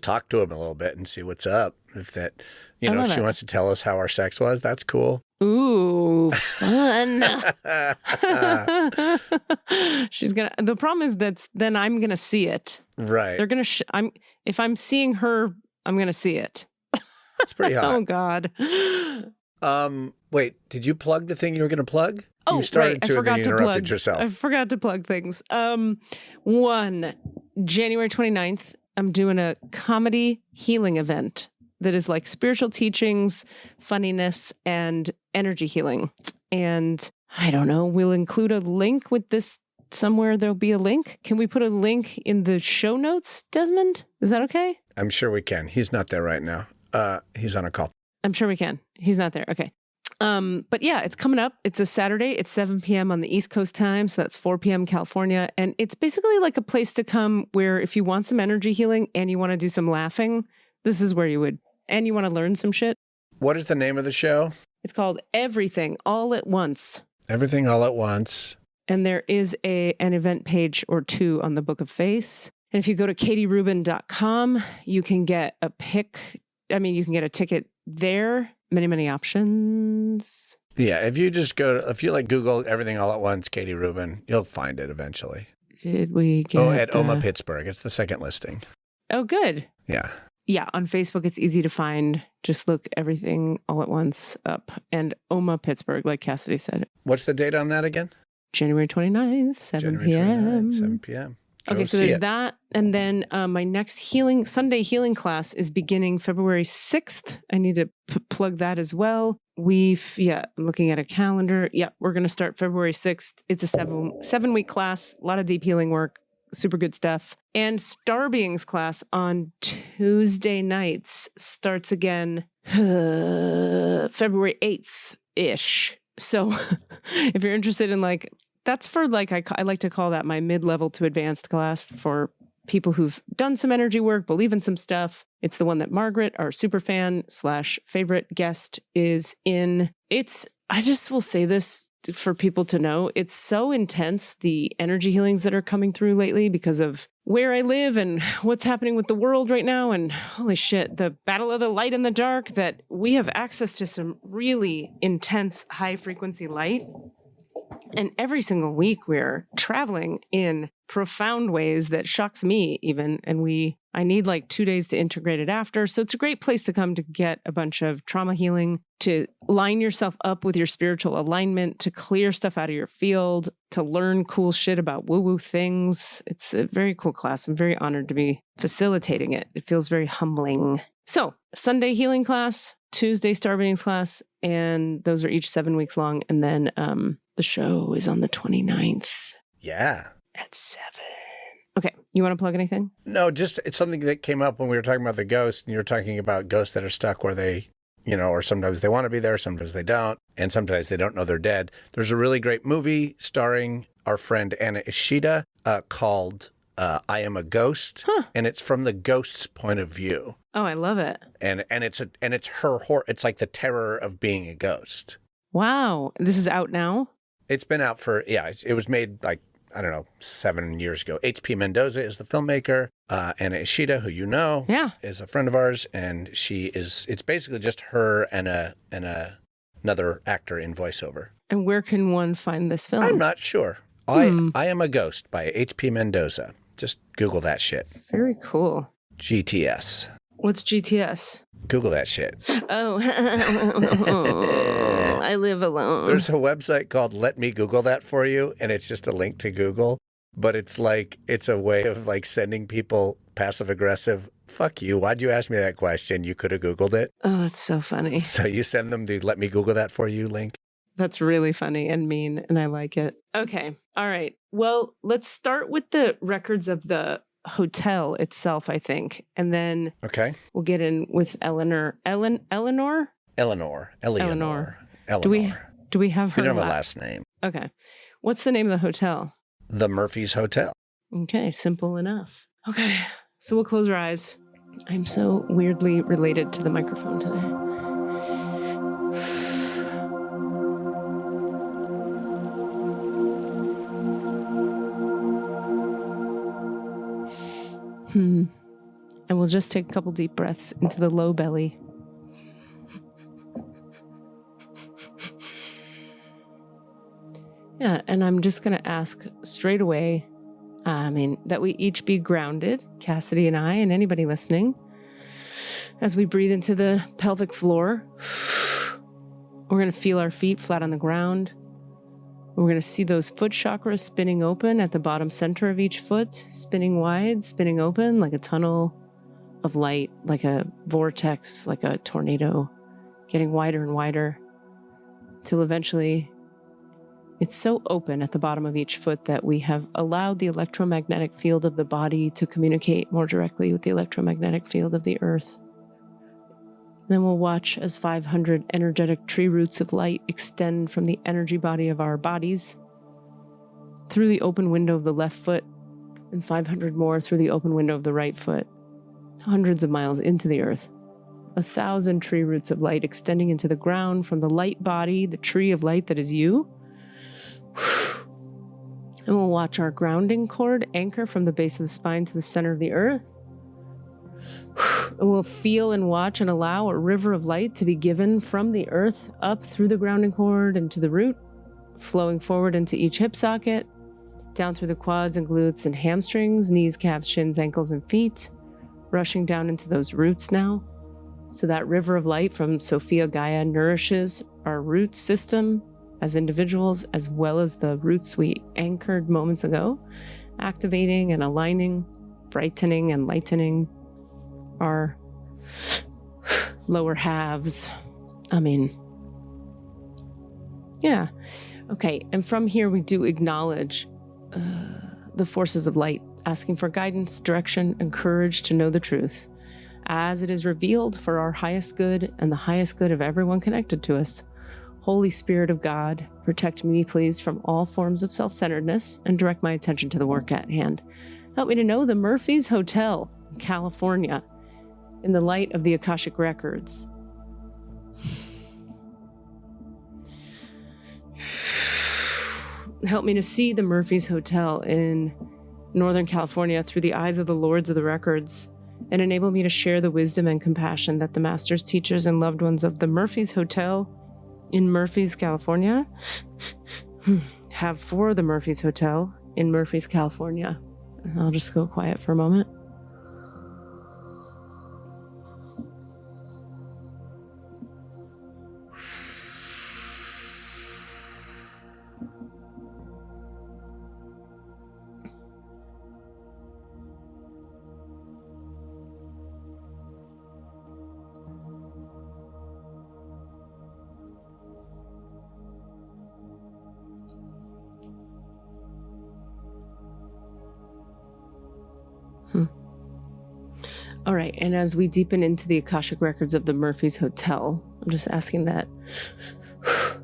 [SPEAKER 3] talk to him a little bit and see what's up. If that, she wants to tell us how our sex was, that's cool.
[SPEAKER 4] Ooh, fun. The problem is then I'm gonna see it.
[SPEAKER 3] Right.
[SPEAKER 4] They're gonna. If I'm seeing her, I'm gonna see it.
[SPEAKER 3] It's pretty hot.
[SPEAKER 4] Oh God.
[SPEAKER 3] Wait, did you plug the thing you were going to plug?
[SPEAKER 4] Oh,
[SPEAKER 3] you started
[SPEAKER 4] right.
[SPEAKER 3] to and then you interrupted yourself.
[SPEAKER 4] I forgot to plug things. January 29th, I'm doing a comedy healing event that is like spiritual teachings, funniness, and energy healing. And I don't know, we'll include a link with this somewhere. There'll be a link. Can we put a link in the show notes, Desmond? Is that okay?
[SPEAKER 3] I'm sure we can. He's not there right now. He's on a call.
[SPEAKER 4] I'm sure we can. He's not there. Okay. But yeah, it's coming up. It's a Saturday. It's 7 p.m. on the East Coast time. So that's 4 p.m. California. And it's basically like a place to come where if you want some energy healing and you want to do some laughing, this is where you would. And you want to learn some shit.
[SPEAKER 3] What is the name of the show?
[SPEAKER 4] It's called Everything All at Once.
[SPEAKER 3] Everything All at Once.
[SPEAKER 4] And there is an event page or two on the Book of Face. And if you go to katierubin.com, you can get a you can get a ticket there. Many, many options.
[SPEAKER 3] Yeah, if you Google Everything All at Once, Katie Rubin, you'll find it eventually.
[SPEAKER 4] Did we get...
[SPEAKER 3] Oh, at OMA Pittsburgh. It's the second listing.
[SPEAKER 4] Oh, good.
[SPEAKER 3] Yeah.
[SPEAKER 4] Yeah, on Facebook, it's easy to find. Just look Everything All at Once up. And OMA Pittsburgh, like Cassidy said.
[SPEAKER 3] What's the date on that again?
[SPEAKER 4] January 29th, 7 p.m.
[SPEAKER 3] 7 p.m.
[SPEAKER 4] Okay, so there's that. And then my next Sunday healing class is beginning February 6th. I need to plug that as well. I'm looking at a calendar. Yeah, we're going to start February 6th. It's a 7-week class, a lot of deep healing work, super good stuff. And Star Beings class on Tuesday nights starts again February 8th-ish. So if you're interested in that's for I like to call that my mid-level to advanced class for people who've done some energy work, believe in some stuff. It's the one that Margaret, our super fan / favorite guest, is in. I just will say this for people to know. It's so intense, the energy healings that are coming through lately because of where I live and what's happening with the world right now. And holy shit, the battle of the light and the dark, that we have access to some really intense high frequency light. And every single week we're traveling in profound ways that shocks me even. And I need 2 days to integrate it after. So it's a great place to come to get a bunch of trauma healing, to line yourself up with your spiritual alignment, to clear stuff out of your field, to learn cool shit about woo-woo things. It's a very cool class. I'm very honored to be facilitating it. It feels very humbling. So Sunday healing class, Tuesday Star Beings class, and those are each 7 weeks long. And then the show is on the 29th.
[SPEAKER 3] Yeah.
[SPEAKER 4] At 7. Okay. You want to plug anything?
[SPEAKER 3] No, just it's something that came up when we were talking about the ghosts, and you were talking about ghosts that are stuck where they, or sometimes they want to be there, sometimes they don't, and sometimes they don't know they're dead. There's a really great movie starring our friend Anna Ishida called I Am a Ghost, and it's from the ghost's point of view.
[SPEAKER 4] Oh, I love it.
[SPEAKER 3] And it's her horror. It's like the terror of being a ghost.
[SPEAKER 4] Wow. This is out now?
[SPEAKER 3] It's been out for, it was made like, I don't know, 7 years ago. H.P. Mendoza is the filmmaker. Anna Ishida, who is a friend of ours, and it's basically just her and another actor in voiceover.
[SPEAKER 4] And where can one find this film?
[SPEAKER 3] I'm not sure. I Am a Ghost by H.P. Mendoza. Just Google that shit.
[SPEAKER 4] Very cool.
[SPEAKER 3] GTS.
[SPEAKER 4] What's GTS?
[SPEAKER 3] Google that shit.
[SPEAKER 4] Oh, I live alone.
[SPEAKER 3] There's a website called Let Me Google That For You, and it's just a link to Google. But it's a way of like sending people passive aggressive, fuck you, why'd you ask me that question? You could have Googled it.
[SPEAKER 4] Oh, that's so funny.
[SPEAKER 3] So you send them the Let Me Google That For You link.
[SPEAKER 4] That's really funny and mean, and I like it. Okay. All right. Well, let's start with the records of the hotel itself, I think. And then we'll get in with Eleanor. Eleanor. Do we have her?
[SPEAKER 3] We don't have a last name.
[SPEAKER 4] Okay. What's the name of the hotel?
[SPEAKER 3] The Murphy's Hotel.
[SPEAKER 4] Okay. Simple enough. Okay. So we'll close our eyes. I'm so weirdly related to the microphone today. And we'll just take a couple deep breaths into the low belly. Yeah, and I'm just going to ask straight away, that we each be grounded, Cassidy and I, and anybody listening, as we breathe into the pelvic floor. We're going to feel our feet flat on the ground. We're going to see those foot chakras spinning open at the bottom center of each foot, spinning wide, spinning open like a tunnel of light, like a vortex, like a tornado, getting wider and wider till eventually it's so open at the bottom of each foot that we have allowed the electromagnetic field of the body to communicate more directly with the electromagnetic field of the earth. Then we'll watch as 500 energetic tree roots of light extend from the energy body of our bodies through the open window of the left foot, and 500 more through the open window of the right foot, hundreds of miles into the earth. 1,000 tree roots of light extending into the ground from the light body, the tree of light that is you. And we'll watch our grounding cord anchor from the base of the spine to the center of the earth. And we'll feel and watch and allow a river of light to be given from the earth up through the grounding cord into the root, flowing forward into each hip socket, down through the quads and glutes and hamstrings, knees, calves, shins, ankles, and feet, rushing down into those roots now. So that river of light from Sophia Gaia nourishes our root system as individuals, as well as the roots we anchored moments ago, activating and aligning, brightening and lightening our lower halves. Yeah. Okay. And from here, we do acknowledge the forces of light, asking for guidance, direction, and courage to know the truth as it is revealed for our highest good and the highest good of everyone connected to us. Holy Spirit of God, protect me, please, from all forms of self-centeredness and direct my attention to the work at hand. Help me to know the Murphy's Hotel, California, in the light of the Akashic Records. Help me to see the Murphy's Hotel in Northern California through the eyes of the Lords of the Records, and enable me to share the wisdom and compassion that the masters, teachers, and loved ones of the Murphy's Hotel in Murphy's, California have for the Murphy's Hotel in Murphy's, California. And I'll just go quiet for a moment. All right. And as we deepen into the Akashic records of the Murphy's Hotel, I'm just asking that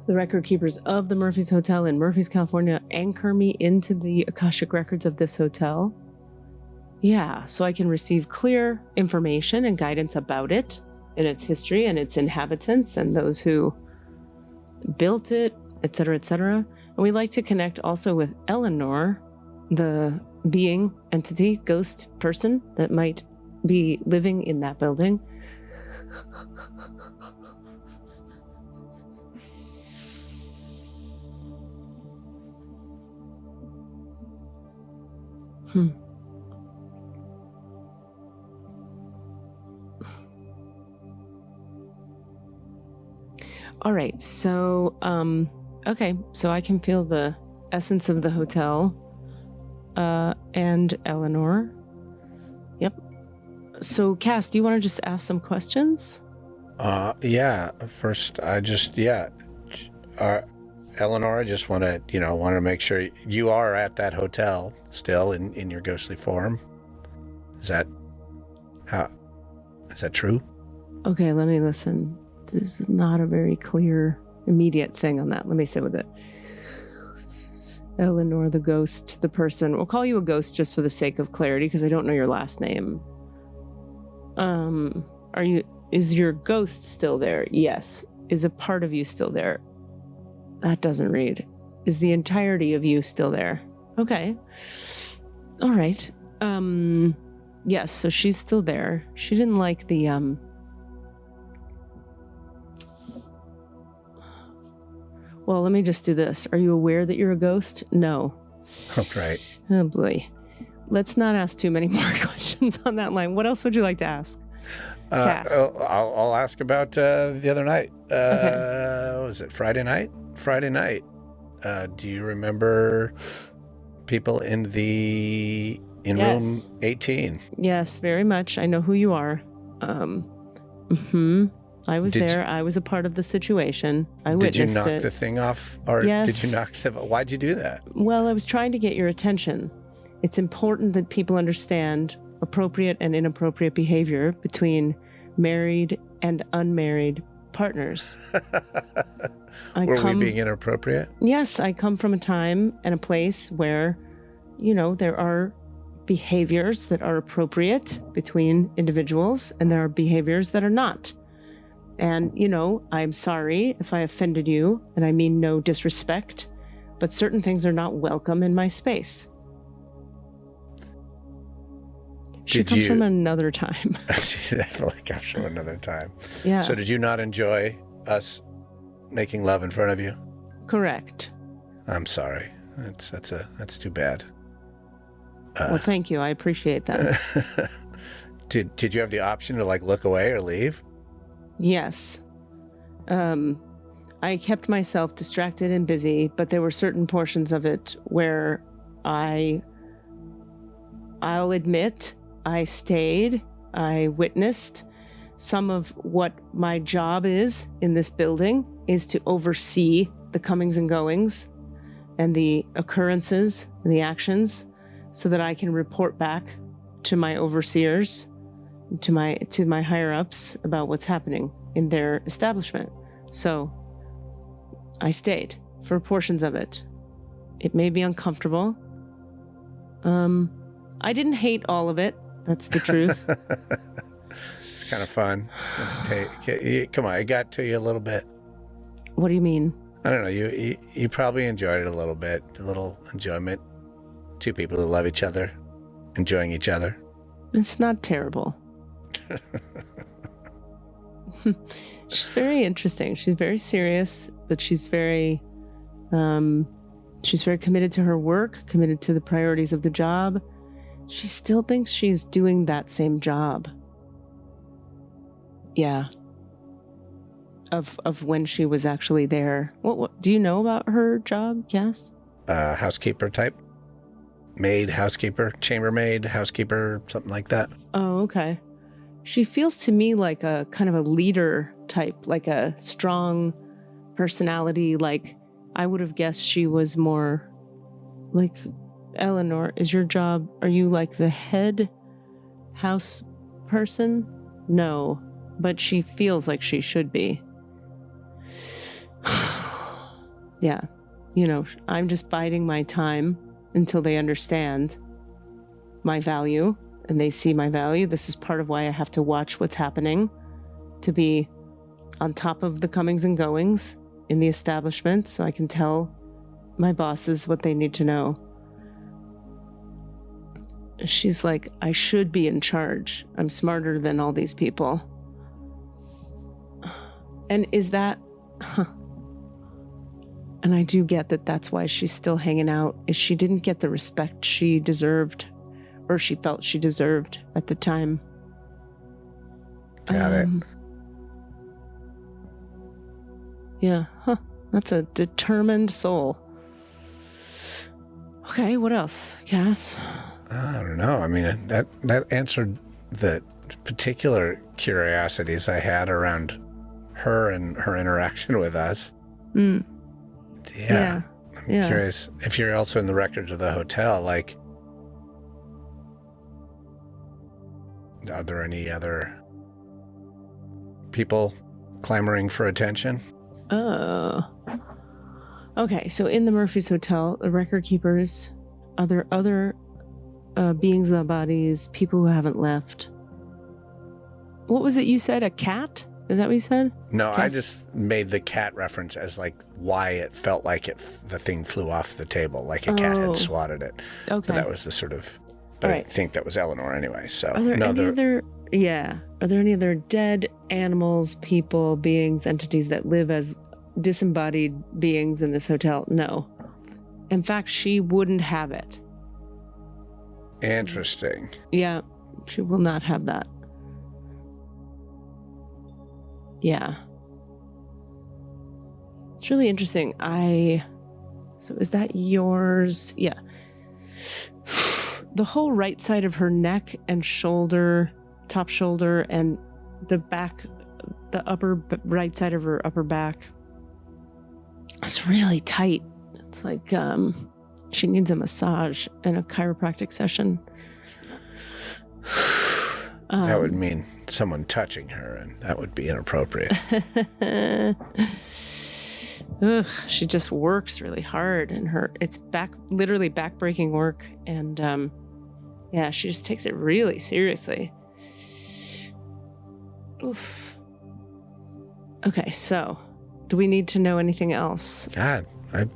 [SPEAKER 4] the record keepers of the Murphy's Hotel in Murphy's, California, anchor me into the Akashic records of this hotel. Yeah, so I can receive clear information and guidance about it and its history and its inhabitants and those who built it, etc., etc. And we like to connect also with Eleanor, the being, entity, ghost person that might be living in that building. All right, so, okay, so I can feel the essence of the hotel, and Eleanor. Yep. So, Cass, do you want to just ask some questions?
[SPEAKER 3] Yeah. First, Eleanor, I just want to make sure you are at that hotel still in your ghostly form. Is that true?
[SPEAKER 4] Okay, let me listen. This is not a very clear, immediate thing on that. Let me sit with it. Eleanor, the ghost, the person. We'll call you a ghost just for the sake of clarity because I don't know your last name. Is your ghost still there? Yes. Is a part of you still there? That doesn't read. Is the entirety of you still there? Okay. All right. Yes, so she's still there. She didn't like the, Well, let me just do this. Are you aware that you're a ghost? No.
[SPEAKER 3] Oh, right.
[SPEAKER 4] Oh, boy. Let's not ask too many more questions on that line. What else would you like to ask? Cass?
[SPEAKER 3] I'll ask about the other night.
[SPEAKER 4] Okay.
[SPEAKER 3] Was it Friday night? Friday night. Do you remember people in
[SPEAKER 4] Yes.
[SPEAKER 3] room 18?
[SPEAKER 4] Yes, very much. I know who you are. I was there. I was a part of the situation. I witnessed it.
[SPEAKER 3] Did you knock the thing off? Or
[SPEAKER 4] yes.
[SPEAKER 3] Did you knock why'd you do that?
[SPEAKER 4] Well, I was trying to get your attention. It's important that people understand appropriate and inappropriate behavior between married and unmarried partners.
[SPEAKER 3] Were we being inappropriate?
[SPEAKER 4] Yes, I come from a time and a place where, there are behaviors that are appropriate between individuals and there are behaviors that are not. And, I'm sorry if I offended you, and I mean no disrespect, but certain things are not welcome in my space. She comes from another time.
[SPEAKER 3] She definitely comes from another time.
[SPEAKER 4] Yeah.
[SPEAKER 3] So did you not enjoy us making love in front of you?
[SPEAKER 4] Correct.
[SPEAKER 3] I'm sorry. That's too bad.
[SPEAKER 4] Well, thank you. I appreciate that.
[SPEAKER 3] Did you have the option to look away or leave?
[SPEAKER 4] Yes. I kept myself distracted and busy, but there were certain portions of it where I'll admit I stayed, I witnessed. Some of what my job is in this building is to oversee the comings and goings and the occurrences and the actions so that I can report back to my overseers, to my higher ups about what's happening in their establishment. So I stayed for portions of it. It may be uncomfortable. I didn't hate all of it. That's the truth.
[SPEAKER 3] It's kind of fun. Okay, come on, it got to you a little bit.
[SPEAKER 4] What do you mean?
[SPEAKER 3] I don't know. You probably enjoyed it a little bit. A little enjoyment. Two people who love each other, enjoying each other.
[SPEAKER 4] It's not terrible. She's very interesting. She's very serious, but she's very committed to her work, committed to the priorities of the job. She still thinks she's doing that same job. Yeah. Of when she was actually there. What do you know about her job, Cass?
[SPEAKER 3] Housekeeper type. Maid, housekeeper, chambermaid, housekeeper, something like that.
[SPEAKER 4] Oh, okay. She feels to me like a kind of a leader type, like a strong personality. Like I would have guessed she was more like Eleanor. Is your job, are you like the head house person? No, but she feels like she should be. Yeah, I'm just biding my time until they understand my value and they see my value. This is part of why I have to watch what's happening, to be on top of the comings and goings in the establishment so I can tell my bosses what they need to know. She's like, I should be in charge. I'm smarter than all these people. And is that... And I do get that that's why she's still hanging out, is she didn't get the respect she deserved, or she felt she deserved at the time.
[SPEAKER 3] Got it.
[SPEAKER 4] Yeah, that's a determined soul. Okay, what else, Cass?
[SPEAKER 3] I don't know. I mean, that answered the particular curiosities I had around her and her interaction with us. Yeah. I'm curious if you're also in the records of the hotel, like, are there any other people clamoring for attention?
[SPEAKER 4] Oh. Okay, so in the Murphy's Hotel, the record keepers, are there other beings without bodies, people who haven't left? What was it you said? A cat? Is that what you said?
[SPEAKER 3] No,
[SPEAKER 4] Cass?
[SPEAKER 3] I just made the cat reference as like why it felt like the thing flew off the table, like a cat had swatted it.
[SPEAKER 4] Okay.
[SPEAKER 3] But that was the sort of, but
[SPEAKER 4] right.
[SPEAKER 3] I think that was Eleanor anyway. So
[SPEAKER 4] are there any other dead animals, people, beings, entities that live as disembodied beings in this hotel? No. In fact, she wouldn't have it.
[SPEAKER 3] Interesting.
[SPEAKER 4] Yeah, she will not have that. Yeah. It's really interesting. So is that yours? Yeah. The whole right side of her neck and shoulder, top shoulder, and the back, the upper right side of her upper back. It's really tight. It's like she needs a massage and a chiropractic session.
[SPEAKER 3] That would mean someone touching her, and that would be inappropriate.
[SPEAKER 4] Ugh, she just works really hard, and it's literally back-breaking work, and yeah, she just takes it really seriously. Oof. Okay, so do we need to know anything else?
[SPEAKER 3] God, I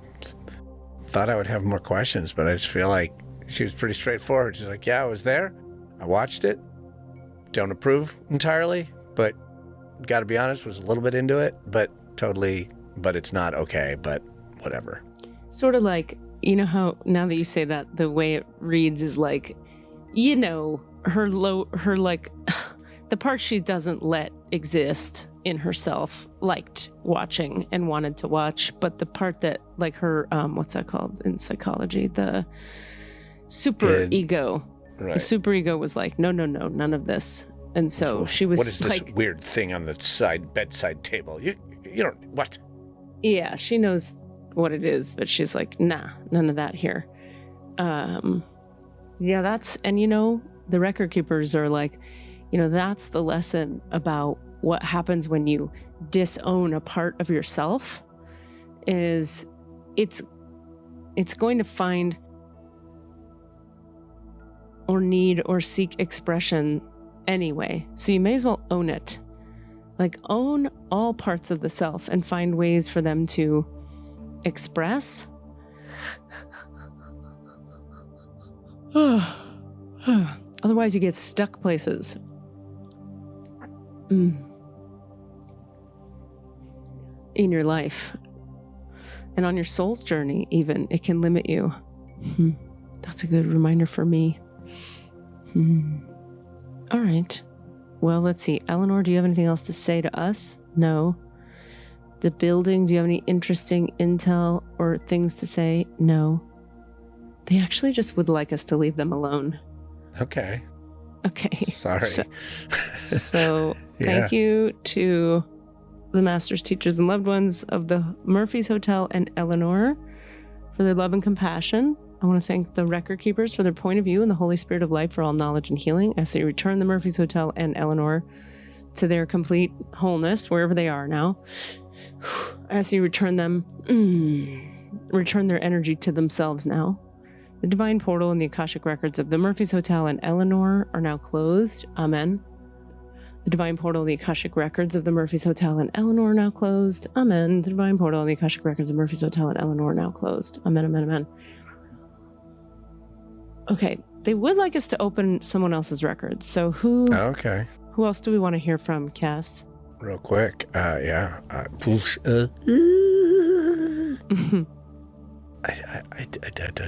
[SPEAKER 3] thought I would have more questions, but I just feel like she was pretty straightforward. She's like, yeah, I was there. I watched it. Don't approve entirely, but got to be honest, was a little bit into it, but it's not okay, but whatever.
[SPEAKER 4] Sort of like, you know how, now that you say that, the way it reads is like, her like, the part she doesn't let exist in herself, liked watching and wanted to watch, but the part that, like her, what's that called in psychology? The super ego. Right. The super ego was like, no, none of this. And so she was like... What is this
[SPEAKER 3] weird thing on the bedside table? You don't... What?
[SPEAKER 4] Yeah, she knows what it is, but she's like, nah, none of that here. Yeah, that's... And, the record keepers are like, that's the lesson about what happens when you disown a part of yourself, is it's going to find... or need or seek expression anyway. So you may as well own it. Like, own all parts of the self and find ways for them to express. Otherwise you get stuck places. In your life. And on your soul's journey even, it can limit you. That's a good reminder for me. All right. Well, let's see. Eleanor, do you have anything else to say to us? No. The building, do you have any interesting intel or things to say? No. They actually just would like us to leave them alone.
[SPEAKER 3] Okay.
[SPEAKER 4] Sorry. So thank you to the masters, teachers, and loved ones of the Murphy's Hotel and Eleanor for their love and compassion. I want to thank the record keepers for their point of view and the Holy Spirit of light for all knowledge and healing. As they return the Murphy's Hotel and Eleanor to their complete wholeness, wherever they are now. As you return them, return their energy to themselves now. The divine portal and the Akashic records of the Murphy's Hotel and Eleanor are now closed. Amen. The divine portal and the Akashic records of the Murphy's Hotel and Eleanor are now closed. Amen. The divine portal and the Akashic records of Murphy's Hotel and Eleanor are now closed. Amen, amen, amen. Okay, they would like us to open someone else's records. So who else do we want to hear from, Cass?
[SPEAKER 3] Real quick. I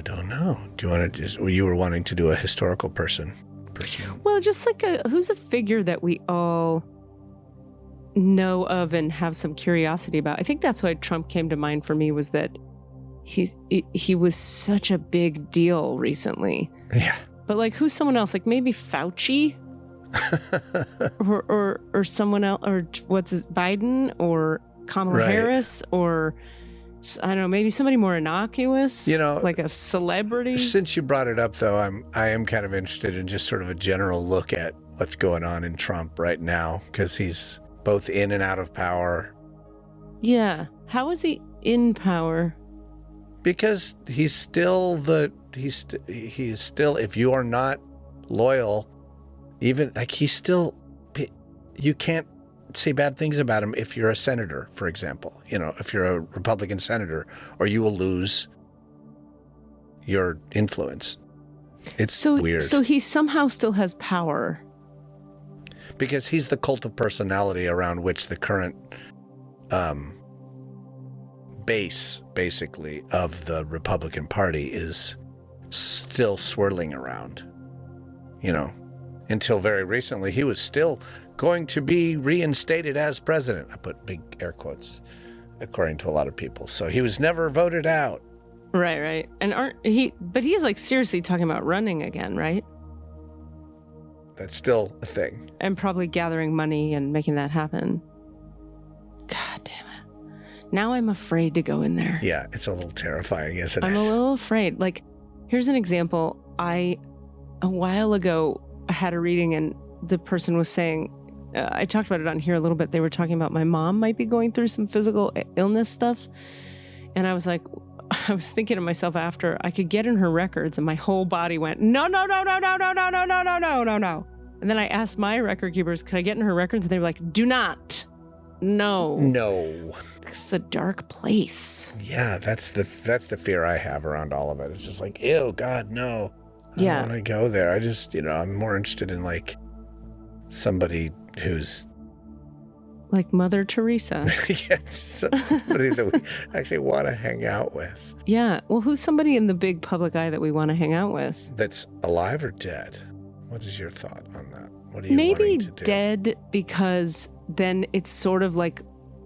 [SPEAKER 3] don't know. Do you want to just, you were wanting to do a historical person?
[SPEAKER 4] Well, just like who's a figure that we all know of and have some curiosity about. I think that's why Trump came to mind for me, was that he was such a big deal recently.
[SPEAKER 3] Yeah.
[SPEAKER 4] But like, who's someone else? Like maybe Fauci? or someone else, or Biden or Kamala Harris, or I don't know, maybe somebody more innocuous, like a celebrity.
[SPEAKER 3] Since you brought it up, though, I am kind of interested in just sort of a general look at what's going on in Trump right now, because he's both in and out of power.
[SPEAKER 4] Yeah. How is he in power?
[SPEAKER 3] Because he's still if you are not loyal, even like you can't say bad things about him if you're a senator, for example. If you're a Republican senator, or you will lose your influence. It's weird. So he somehow still has power. Because he's the cult of personality around which the current base, basically, of the Republican Party is still swirling around. Until very recently, he was still going to be reinstated as president. I put big air quotes, according to a lot of people. So he was never voted out. Right. And but he is like seriously talking about running again, right? That's still a thing. And probably gathering money and making that happen. God damn it. Now I'm afraid to go in there. Yeah, it's a little terrifying, isn't it? I'm a little afraid. Like, here's an example. A while ago, I had a reading and the person was saying, I talked about it on here a little bit. They were talking about my mom might be going through some physical illness stuff. And I was thinking to myself after, I could get in her records, and my whole body went, no. And then I asked my record keepers, could I get in her records? And they were like, do not. No. It's a dark place. Yeah, that's the fear I have around all of it. It's just like, ew, God, no. I don't want to go there. I just, I'm more interested in like somebody who's like Mother Teresa. Yes, somebody that we actually want to hang out with. Yeah. Well, who's somebody in the big public eye that we want to hang out with? That's alive or dead? What is your thought on that? What are you wanting to do? Maybe dead, because then it's sort of like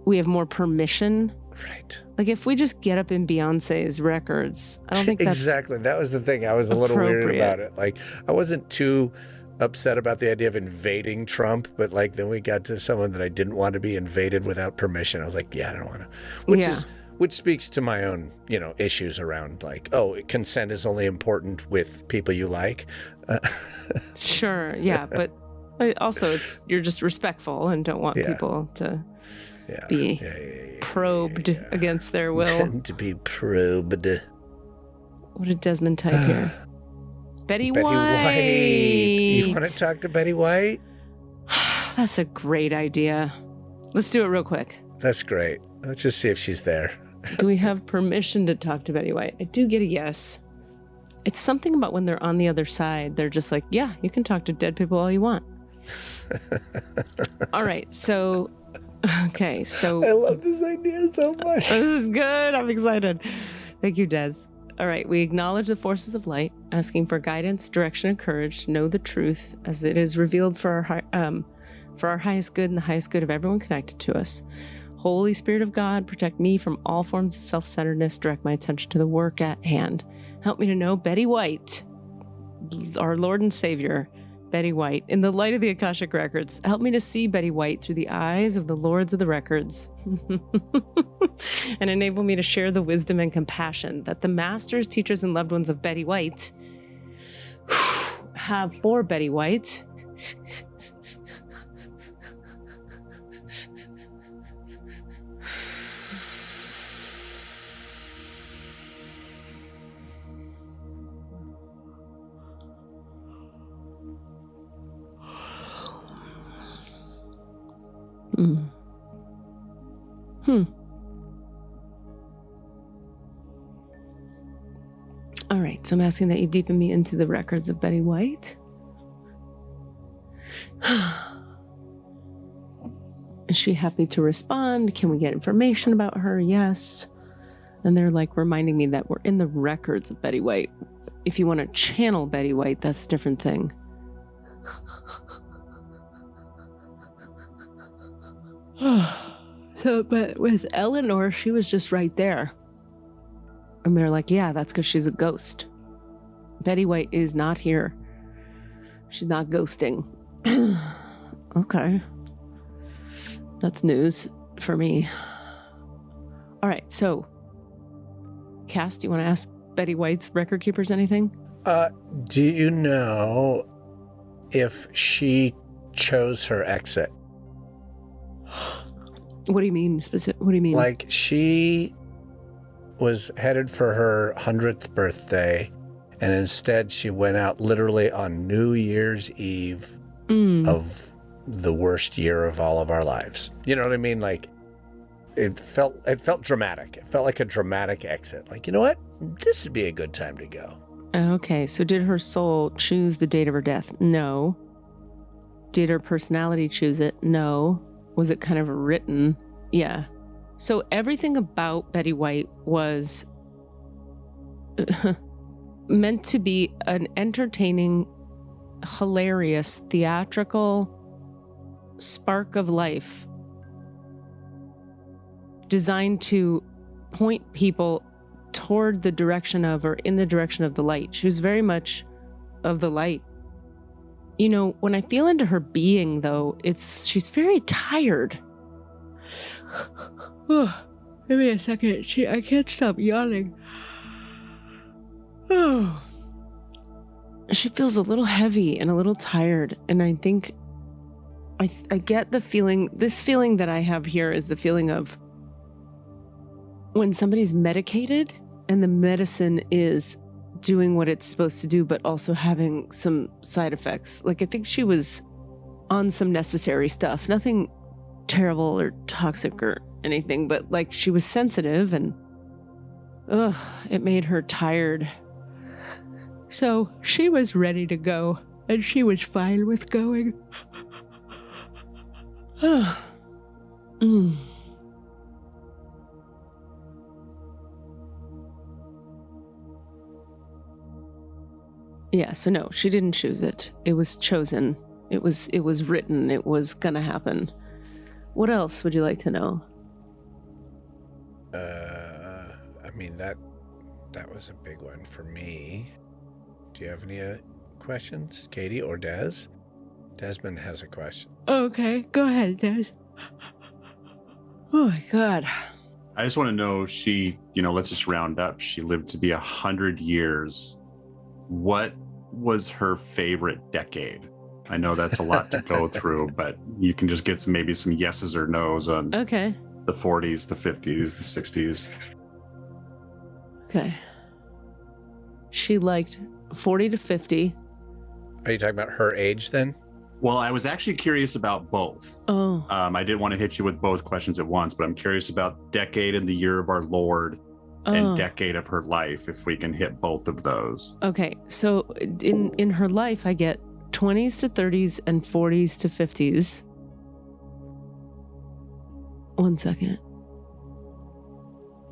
[SPEAKER 3] we have more permission. Right. Like if we just get up in Beyonce's records, I don't think that's exactly. That was the thing. I was a little weird about it. Like I wasn't too upset about the idea of invading Trump, but like then we got to someone that I didn't want to be invaded without permission. I was like, yeah, I don't want to. Which speaks to my own, issues around like, consent is only important with people you like. Sure, yeah, but also you're just respectful and don't want people to be probed against their will. To be probed. What did Desmond type here? Betty White. You want to talk to Betty White? That's a great idea. Let's do it real quick. That's great. Let's just see if she's there. Do we have permission to talk to Betty White? I do get a yes. It's something about when they're on the other side. They're just like, yeah, you can talk to dead people all you want. All right. So, okay. So I love this idea so much. This is good. I'm excited. Thank you, Des. All right. We acknowledge the forces of light, asking for guidance, direction, and courage to know the truth as it is revealed for our highest good and the highest good of everyone connected to us. Holy Spirit of God, protect me from all forms of self-centeredness. Direct my attention to the work at hand. Help me to know Betty White, our Lord and Savior,
[SPEAKER 4] Betty White in the light of the Akashic Records. Help me to see Betty White through the eyes of the Lords of the Records. And enable me to share the wisdom and compassion that the masters, teachers, and loved ones of Betty White have for Betty White. All right, so I'm asking that you deepen me into the records of Betty White. Is she happy to respond? Can we get information about her? Yes. And they're like reminding me that we're in the records of Betty White. If you want to channel Betty White, that's a different thing. So, but with Eleanor, she was just right there. And they're like, yeah, that's because she's a ghost. Betty White is not here. She's not ghosting. Okay. That's news for me. All right, so, Cass, do you want to ask Betty White's record keepers anything?
[SPEAKER 3] Do you know if she chose her exit?
[SPEAKER 4] What do you mean? What do you mean?
[SPEAKER 3] Like, she was headed for her 100th birthday, and instead she went out literally on New Year's Eve of the worst year of all of our lives. You know what I mean? Like, it felt dramatic. It felt like a dramatic exit. Like, you know what? This would be a good time to go.
[SPEAKER 4] Okay, so did her soul choose the date of her death? No. Did her personality choose it? No. Was it kind of written? Yeah. So everything about Betty White was meant to be an entertaining, hilarious, theatrical spark of life designed to point people toward the direction of, or in the direction of the light. She was very much of the light. You know, when I feel into her being, though, she's very tired. Oh, give me a second. I can't stop yawning. Oh. She feels a little heavy and a little tired, and I think I get the feeling. This feeling that I have here is the feeling of when somebody's medicated and the medicine is doing what it's supposed to do, but also having some side effects. Like, I think she was on some necessary stuff, nothing terrible or toxic or anything, but like she was sensitive and it made her tired. So she was ready to go, and she was fine with going. Yeah, so no, she didn't choose it. It was chosen. It was written. It was gonna happen. What else would you like to know?
[SPEAKER 3] I mean, that was a big one for me. Do you have any questions, Katie or Des? Desmond has a question.
[SPEAKER 4] Okay, go ahead, Des. Oh my God.
[SPEAKER 5] I just want to know, let's just round up. She lived to be 100 years. What was her favorite decade? I know that's a lot to go through, but you can just get maybe some yeses or nos on the 40s, the 50s, the 60s.
[SPEAKER 4] Okay. She liked 40 to 50.
[SPEAKER 3] Are you talking about her age then?
[SPEAKER 5] Well, I was actually curious about both.
[SPEAKER 4] Oh.
[SPEAKER 5] I didn't want to hit you with both questions at once, but I'm curious about decade and the year of our Lord and decade of her life, if we can hit both of those.
[SPEAKER 4] Okay, so in her life, I get 20s to 30s and 40s to 50s. 1 second.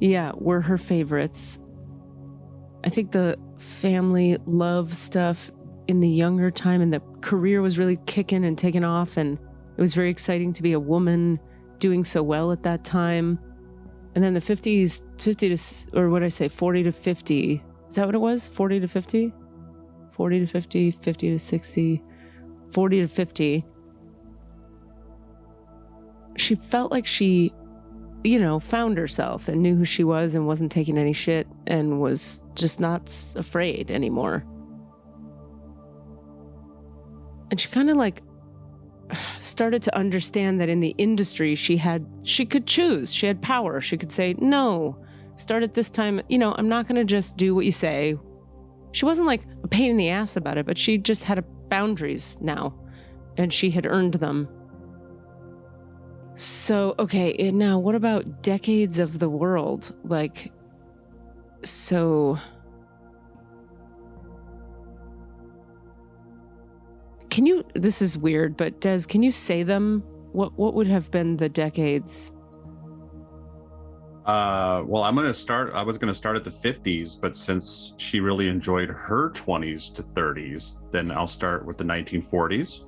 [SPEAKER 4] Yeah, were her favorites. I think the family love stuff in the younger time, and the career was really kicking and taking off, and it was very exciting to be a woman doing so well at that time. And then the 50s, 50 to, or what did I say, 40 to 50. Is that what it was? 40 to 50? 40 to 50, 50 to 60. 40 to 50, she felt like she, found herself and knew who she was and wasn't taking any shit and was just not afraid anymore. And she kind of like started to understand that in the industry she could choose. She had power. She could say, no, start at this time. I'm not going to just do what you say. She wasn't like a pain in the ass about it, but she just had boundaries now, and she had earned them. So, okay, now what about decades of the world? This is weird, but Des, can you say them? What would have been the decades?
[SPEAKER 5] Well, I was going to start at the 50s, but since she really enjoyed her 20s to 30s, then I'll start with the 1940s.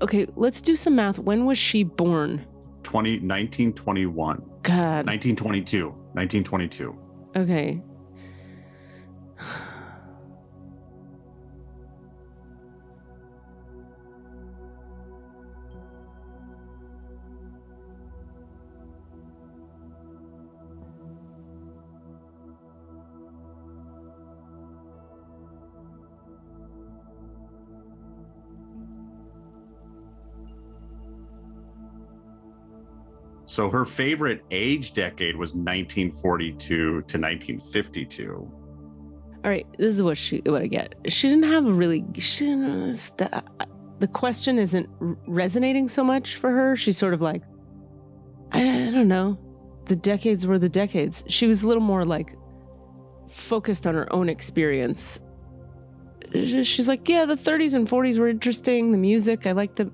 [SPEAKER 4] Okay, let's do some math. When was she born?
[SPEAKER 5] 1921.
[SPEAKER 4] God.
[SPEAKER 5] 1922.
[SPEAKER 4] Okay.
[SPEAKER 5] So her favorite age decade was 1942 to 1952.
[SPEAKER 4] All right, this is what I get. She didn't have the question isn't resonating so much for her. She's sort of like, I don't know. The decades were the decades. She was a little more like focused on her own experience. She's like, yeah, the 30s and 40s were interesting. The music, I like the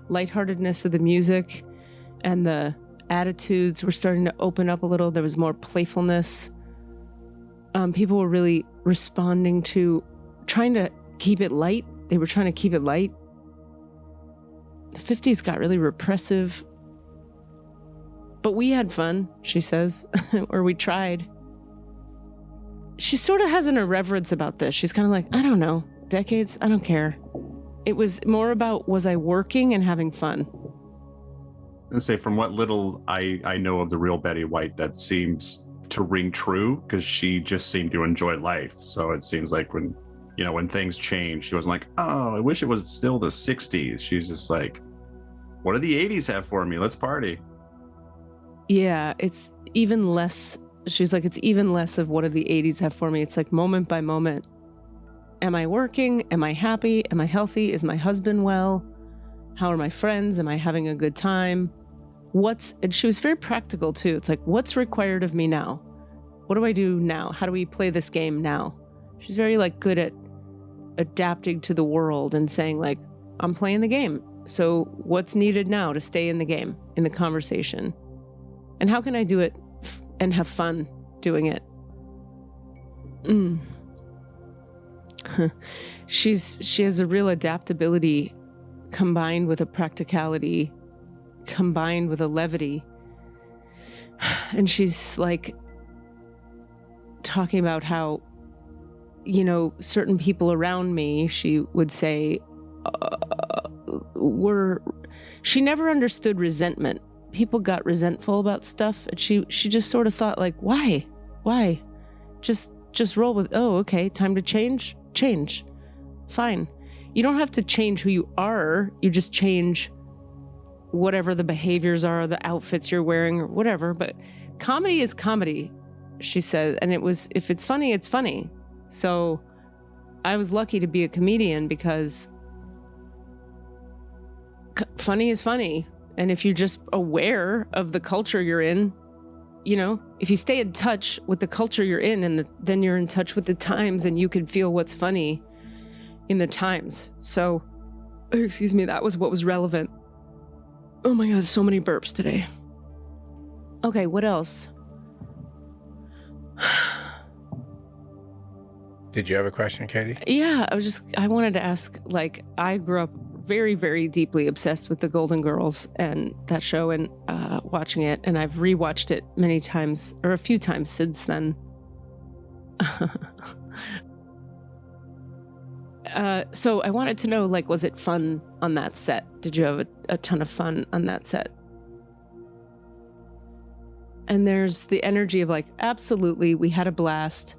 [SPEAKER 4] lightheartedness of the music, and the attitudes were starting to open up a little. There was more playfulness. People were really responding to trying to keep it light. They were trying to keep it light. The 50s got really repressive. But we had fun, she says, or we tried. She sort of has an irreverence about this. She's kind of like, I don't know, decades, I don't care. It was more about, was I working and having fun?
[SPEAKER 5] And say, from what little I know of the real Betty White, that seems to ring true, because she just seemed to enjoy life. So it seems like when things change, she wasn't like, oh, I wish it was still the 60s. She's just like, what do the 80s have for me? Let's party.
[SPEAKER 4] Yeah, it's even less. She's like, it's even less of what do the 80s have for me. It's like moment by moment. Am I working? Am I happy? Am I healthy? Is my husband well? How are my friends? Am I having a good time? And she was very practical too. It's like, what's required of me now? What do I do now? How do we play this game now? She's very like good at adapting to the world and saying like, I'm playing the game. So what's needed now to stay in the game, in the conversation? And how can I do it and have fun doing it? She has a real adaptability combined with a practicality, combined with a levity. And she's like talking about how, certain people around me, she would say, she never understood resentment. People got resentful about stuff, and she just sort of thought like, why? Just roll with, oh, okay, time to change. Fine. You don't have to change who you are. You just change whatever the behaviors are, the outfits you're wearing or whatever. But comedy is comedy, she said. And if it's funny, it's funny. So I was lucky to be a comedian because funny is funny. And if you're just aware of the culture you're in, if you stay in touch with the culture you're in, and then you're in touch with the times, and you can feel what's funny in the times. So, excuse me, that was what was relevant. Oh my God, so many burps today. Okay, what else?
[SPEAKER 3] Did you have a question, Katie?
[SPEAKER 4] Yeah, I wanted to ask, like, I grew up very, very deeply obsessed with the Golden Girls and that show, and watching it, and I've rewatched it many times, or a few times since then. So I wanted to know, like, was it fun on that set? Did you have a ton of fun on that set? And there's the energy of like, absolutely, we had a blast.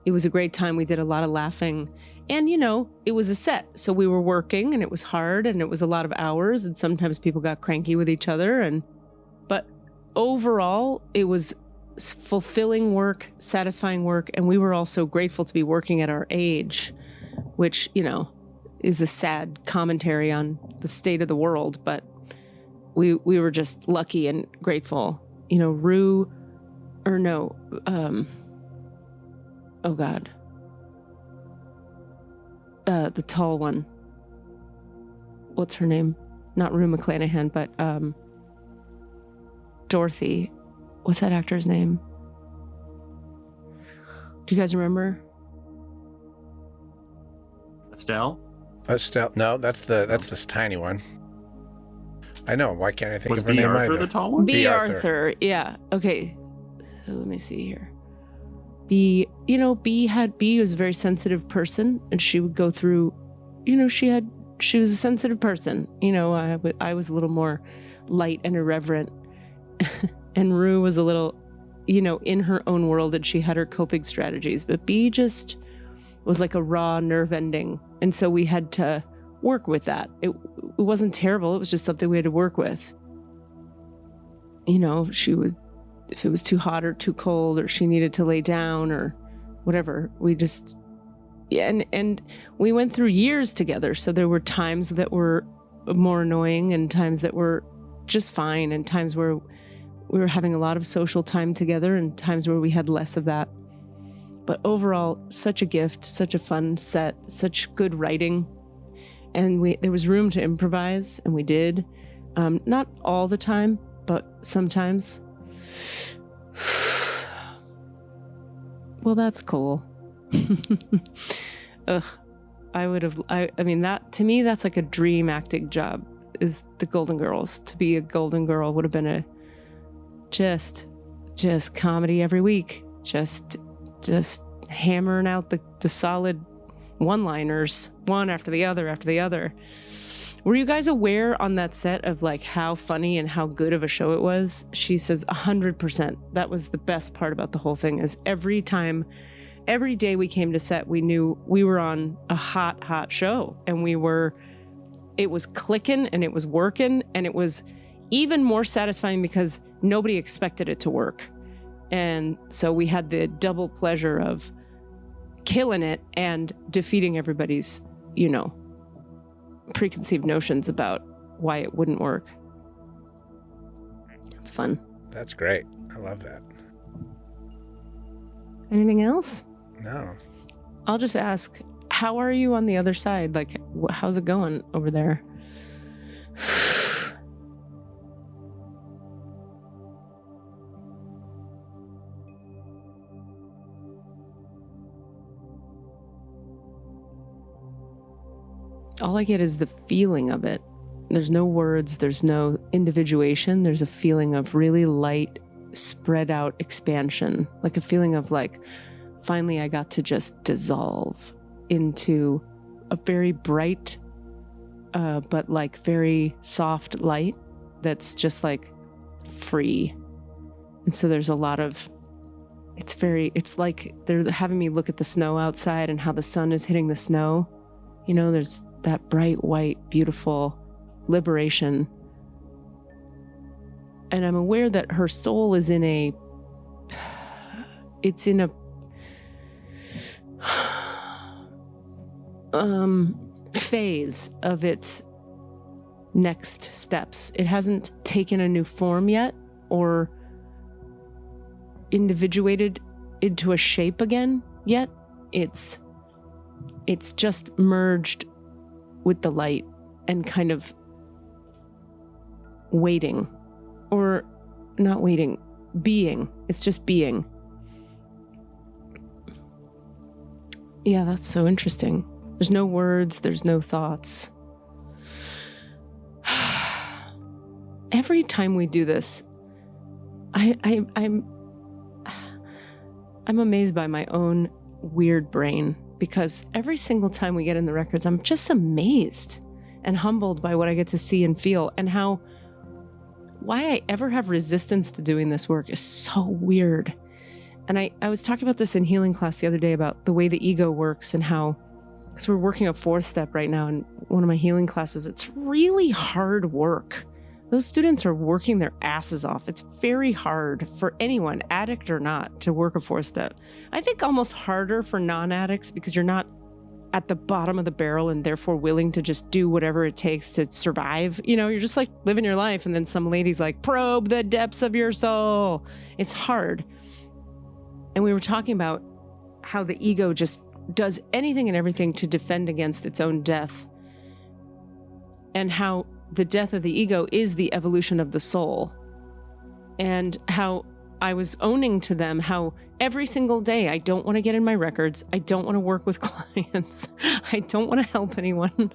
[SPEAKER 4] It was a great time. We did a lot of laughing. And, you know, it was a set. So we were working and it was hard and it was a lot of hours. And sometimes people got cranky with each other. But overall, it was fulfilling work, satisfying work. And we were also grateful to be working at our age, which, you know, is a sad commentary on the state of the world. But we were just lucky and grateful. You know, oh God. The tall one. What's her name? Not Rue McClanahan, but Dorothy. What's that actor's name? Do you guys remember?
[SPEAKER 5] Estelle?
[SPEAKER 3] No, that's this tiny one. I know. Why can't I think of her
[SPEAKER 5] B.
[SPEAKER 3] name
[SPEAKER 5] Arthur
[SPEAKER 3] either?
[SPEAKER 5] The tall one?
[SPEAKER 4] B. Arthur. Yeah. Okay. So let me see here. B was a very sensitive person, and she would go through, you know, she was a sensitive person. You know, I was a little more light and irreverent, and Rue was a little, you know, in her own world, and she had her coping strategies. But B just was like a raw nerve ending, and so we had to work with that. It wasn't terrible. It was just something we had to work with. You know, if it was too hot or too cold, or she needed to lay down or whatever, and we went through years together. So there were times that were more annoying and times that were just fine, and times where we were having a lot of social time together and times where we had less of that. But overall, such a gift, such a fun set, such good writing. And there was room to improvise, and we did. Not all the time, but sometimes. Well, that's cool. Ugh. I mean, that, to me, that's like a dream acting job, is the Golden Girls. To be a Golden Girl would have been a just comedy every week. Just hammering out the solid one-liners, one after the other. Were you guys aware on that set of like how funny and how good of a show it was? She says 100%. That was the best part about the whole thing, is every day we came to set, we knew we were on a hot show, and it was clicking and it was working, and it was even more satisfying because nobody expected it to work. And so we had the double pleasure of killing it and defeating everybody's, you know, preconceived notions about why it wouldn't work. It's fun.
[SPEAKER 3] That's great. I love that.
[SPEAKER 4] Anything else?
[SPEAKER 3] No.
[SPEAKER 4] I'll just ask, how are you on the other side? Like, how's it going over there? All I get is the feeling of it. There's no words, there's no individuation. There's a feeling of really light, spread out expansion. Like a feeling of like, finally I got to just dissolve into a very bright, but like very soft light that's just like free. And so there's a lot of, it's like they're having me look at the snow outside and how the sun is hitting the snow. You know, there's that bright, white, beautiful liberation. And I'm aware that her soul is in a phase of its next steps. It hasn't taken a new form yet or individuated into a shape again yet. It's just merged with the light and kind of waiting, or not waiting, being. It's just being. Yeah, that's so interesting. There's no words, there's no thoughts. Every time we do this, I'm amazed by my own weird brain, because every single time we get in the records, I'm just amazed and humbled by what I get to see and feel, and why I ever have resistance to doing this work is so weird. And I was talking about this in healing class the other day about the way the ego works and how, because we're working a 4th step right now in one of my healing classes, it's really hard work. Those students are working their asses off. It's very hard for anyone, addict or not, to work a 4th step. I think almost harder for non-addicts because you're not at the bottom of the barrel and therefore willing to just do whatever it takes to survive. You know, you're just like living your life, and then some lady's like, probe the depths of your soul. It's hard. And we were talking about how the ego just does anything and everything to defend against its own death, and how the death of the ego is the evolution of the soul, and how I was owning to them how every single day I don't want to get in my records. I don't want to work with clients. I don't want to help anyone.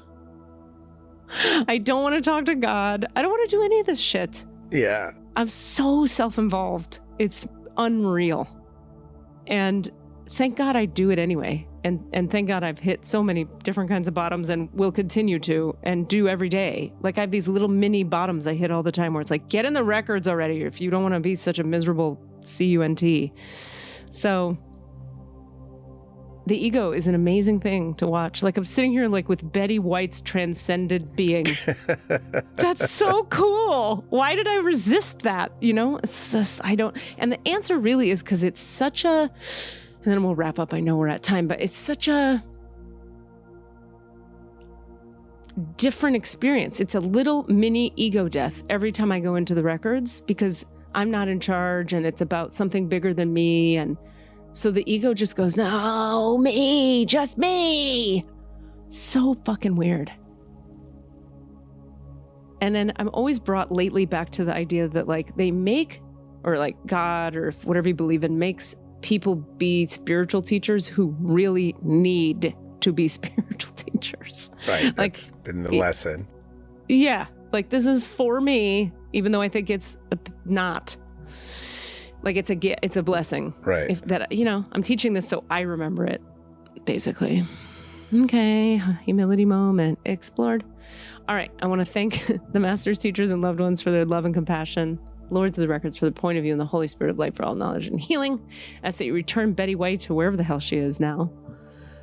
[SPEAKER 4] I don't want to talk to God. I don't want to do any of this shit.
[SPEAKER 3] Yeah.
[SPEAKER 4] I'm so self-involved. It's unreal. And thank God I do it anyway. And thank God I've hit so many different kinds of bottoms and will continue to and do every day. Like I have these little mini bottoms I hit all the time where it's like, get in the records already if you don't want to be such a miserable CUNT. So the ego is an amazing thing to watch. Like I'm sitting here like with Betty White's transcended being. That's so cool. Why did I resist that? You know, it's just, I don't. And the answer really is because it's such a, and then we'll wrap up. I know we're at time, but it's such a different experience. It's a little mini ego death every time I go into the records because I'm not in charge and it's about something bigger than me. And so the ego just goes, no, me, just me. So fucking weird. And then I'm always brought lately back to the idea that like they make, or like God or whatever you believe in, makes people be spiritual teachers who really need to be spiritual teachers.
[SPEAKER 3] Right.
[SPEAKER 4] Like,
[SPEAKER 3] That's been the lesson.
[SPEAKER 4] Yeah. Like this is for me, even though I think it's not. Like it's a blessing.
[SPEAKER 3] Right.
[SPEAKER 4] If that, you know, I'm teaching this so I remember it, basically. Okay. Humility moment explored. All right. I want to thank the masters, teachers, and loved ones for their love and compassion. Lords of the records for the point of view and the Holy Spirit of light for all knowledge and healing. As that you return Betty White to wherever the hell she is now.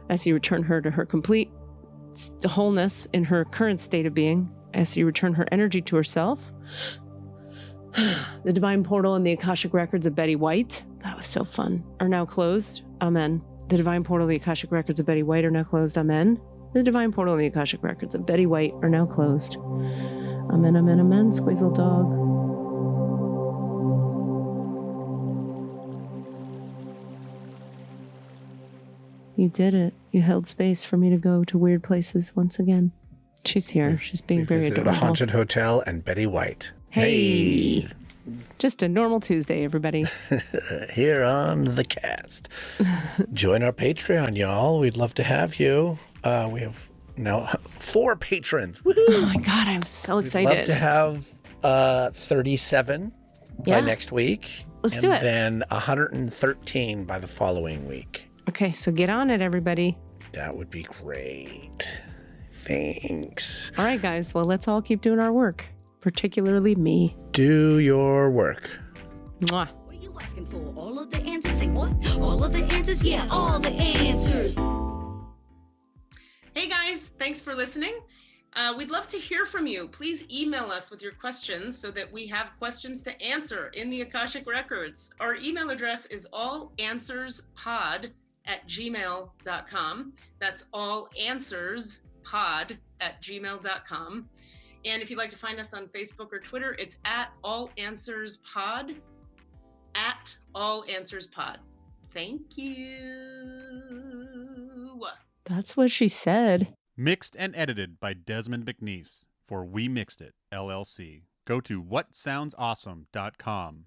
[SPEAKER 4] As you return her to her complete wholeness in her current state of being. As you return her energy to herself. The divine portal and the Akashic records of Betty White, that was so fun, are now closed. Amen. The divine portal and the Akashic records of Betty White are now closed. Amen. The divine portal and the Akashic records of Betty White are now closed. Amen, amen, amen. Squeezle dog. You did it. You held space for me to go to weird places once again. She's here. She's being very adorable.
[SPEAKER 3] A haunted hotel and Betty White.
[SPEAKER 4] Hey. Just a normal Tuesday, everybody.
[SPEAKER 3] Here on the cast. Join our Patreon, y'all. We'd love to have you. We have now 4 patrons. Woo-hoo!
[SPEAKER 4] Oh my God, I'm so excited.
[SPEAKER 3] We'd love to have 37 by next week.
[SPEAKER 4] Let's do it.
[SPEAKER 3] And then 113 by the following week.
[SPEAKER 4] Okay, so get on it, everybody.
[SPEAKER 3] That would be great. Thanks.
[SPEAKER 4] All right, guys. Well, let's all keep doing our work, particularly me.
[SPEAKER 3] Do your work.
[SPEAKER 4] Mwah.
[SPEAKER 2] What are you asking for? All of the answers? Say what? All of the answers? Yeah, all the answers.
[SPEAKER 1] Hey guys, thanks for listening. We'd love to hear from you. Please email us with your questions so that we have questions to answer in the Akashic Records. Our email address is allanswerspod@gmail.com. That's allanswerspod@gmail.com. And if you'd like to find us on Facebook or Twitter, it's @allanswerspod, @allanswerspod. Thank you.
[SPEAKER 4] That's what she said.
[SPEAKER 6] Mixed and edited by Desmond McNeese for We Mixed It, LLC. Go to whatsoundsawesome.com.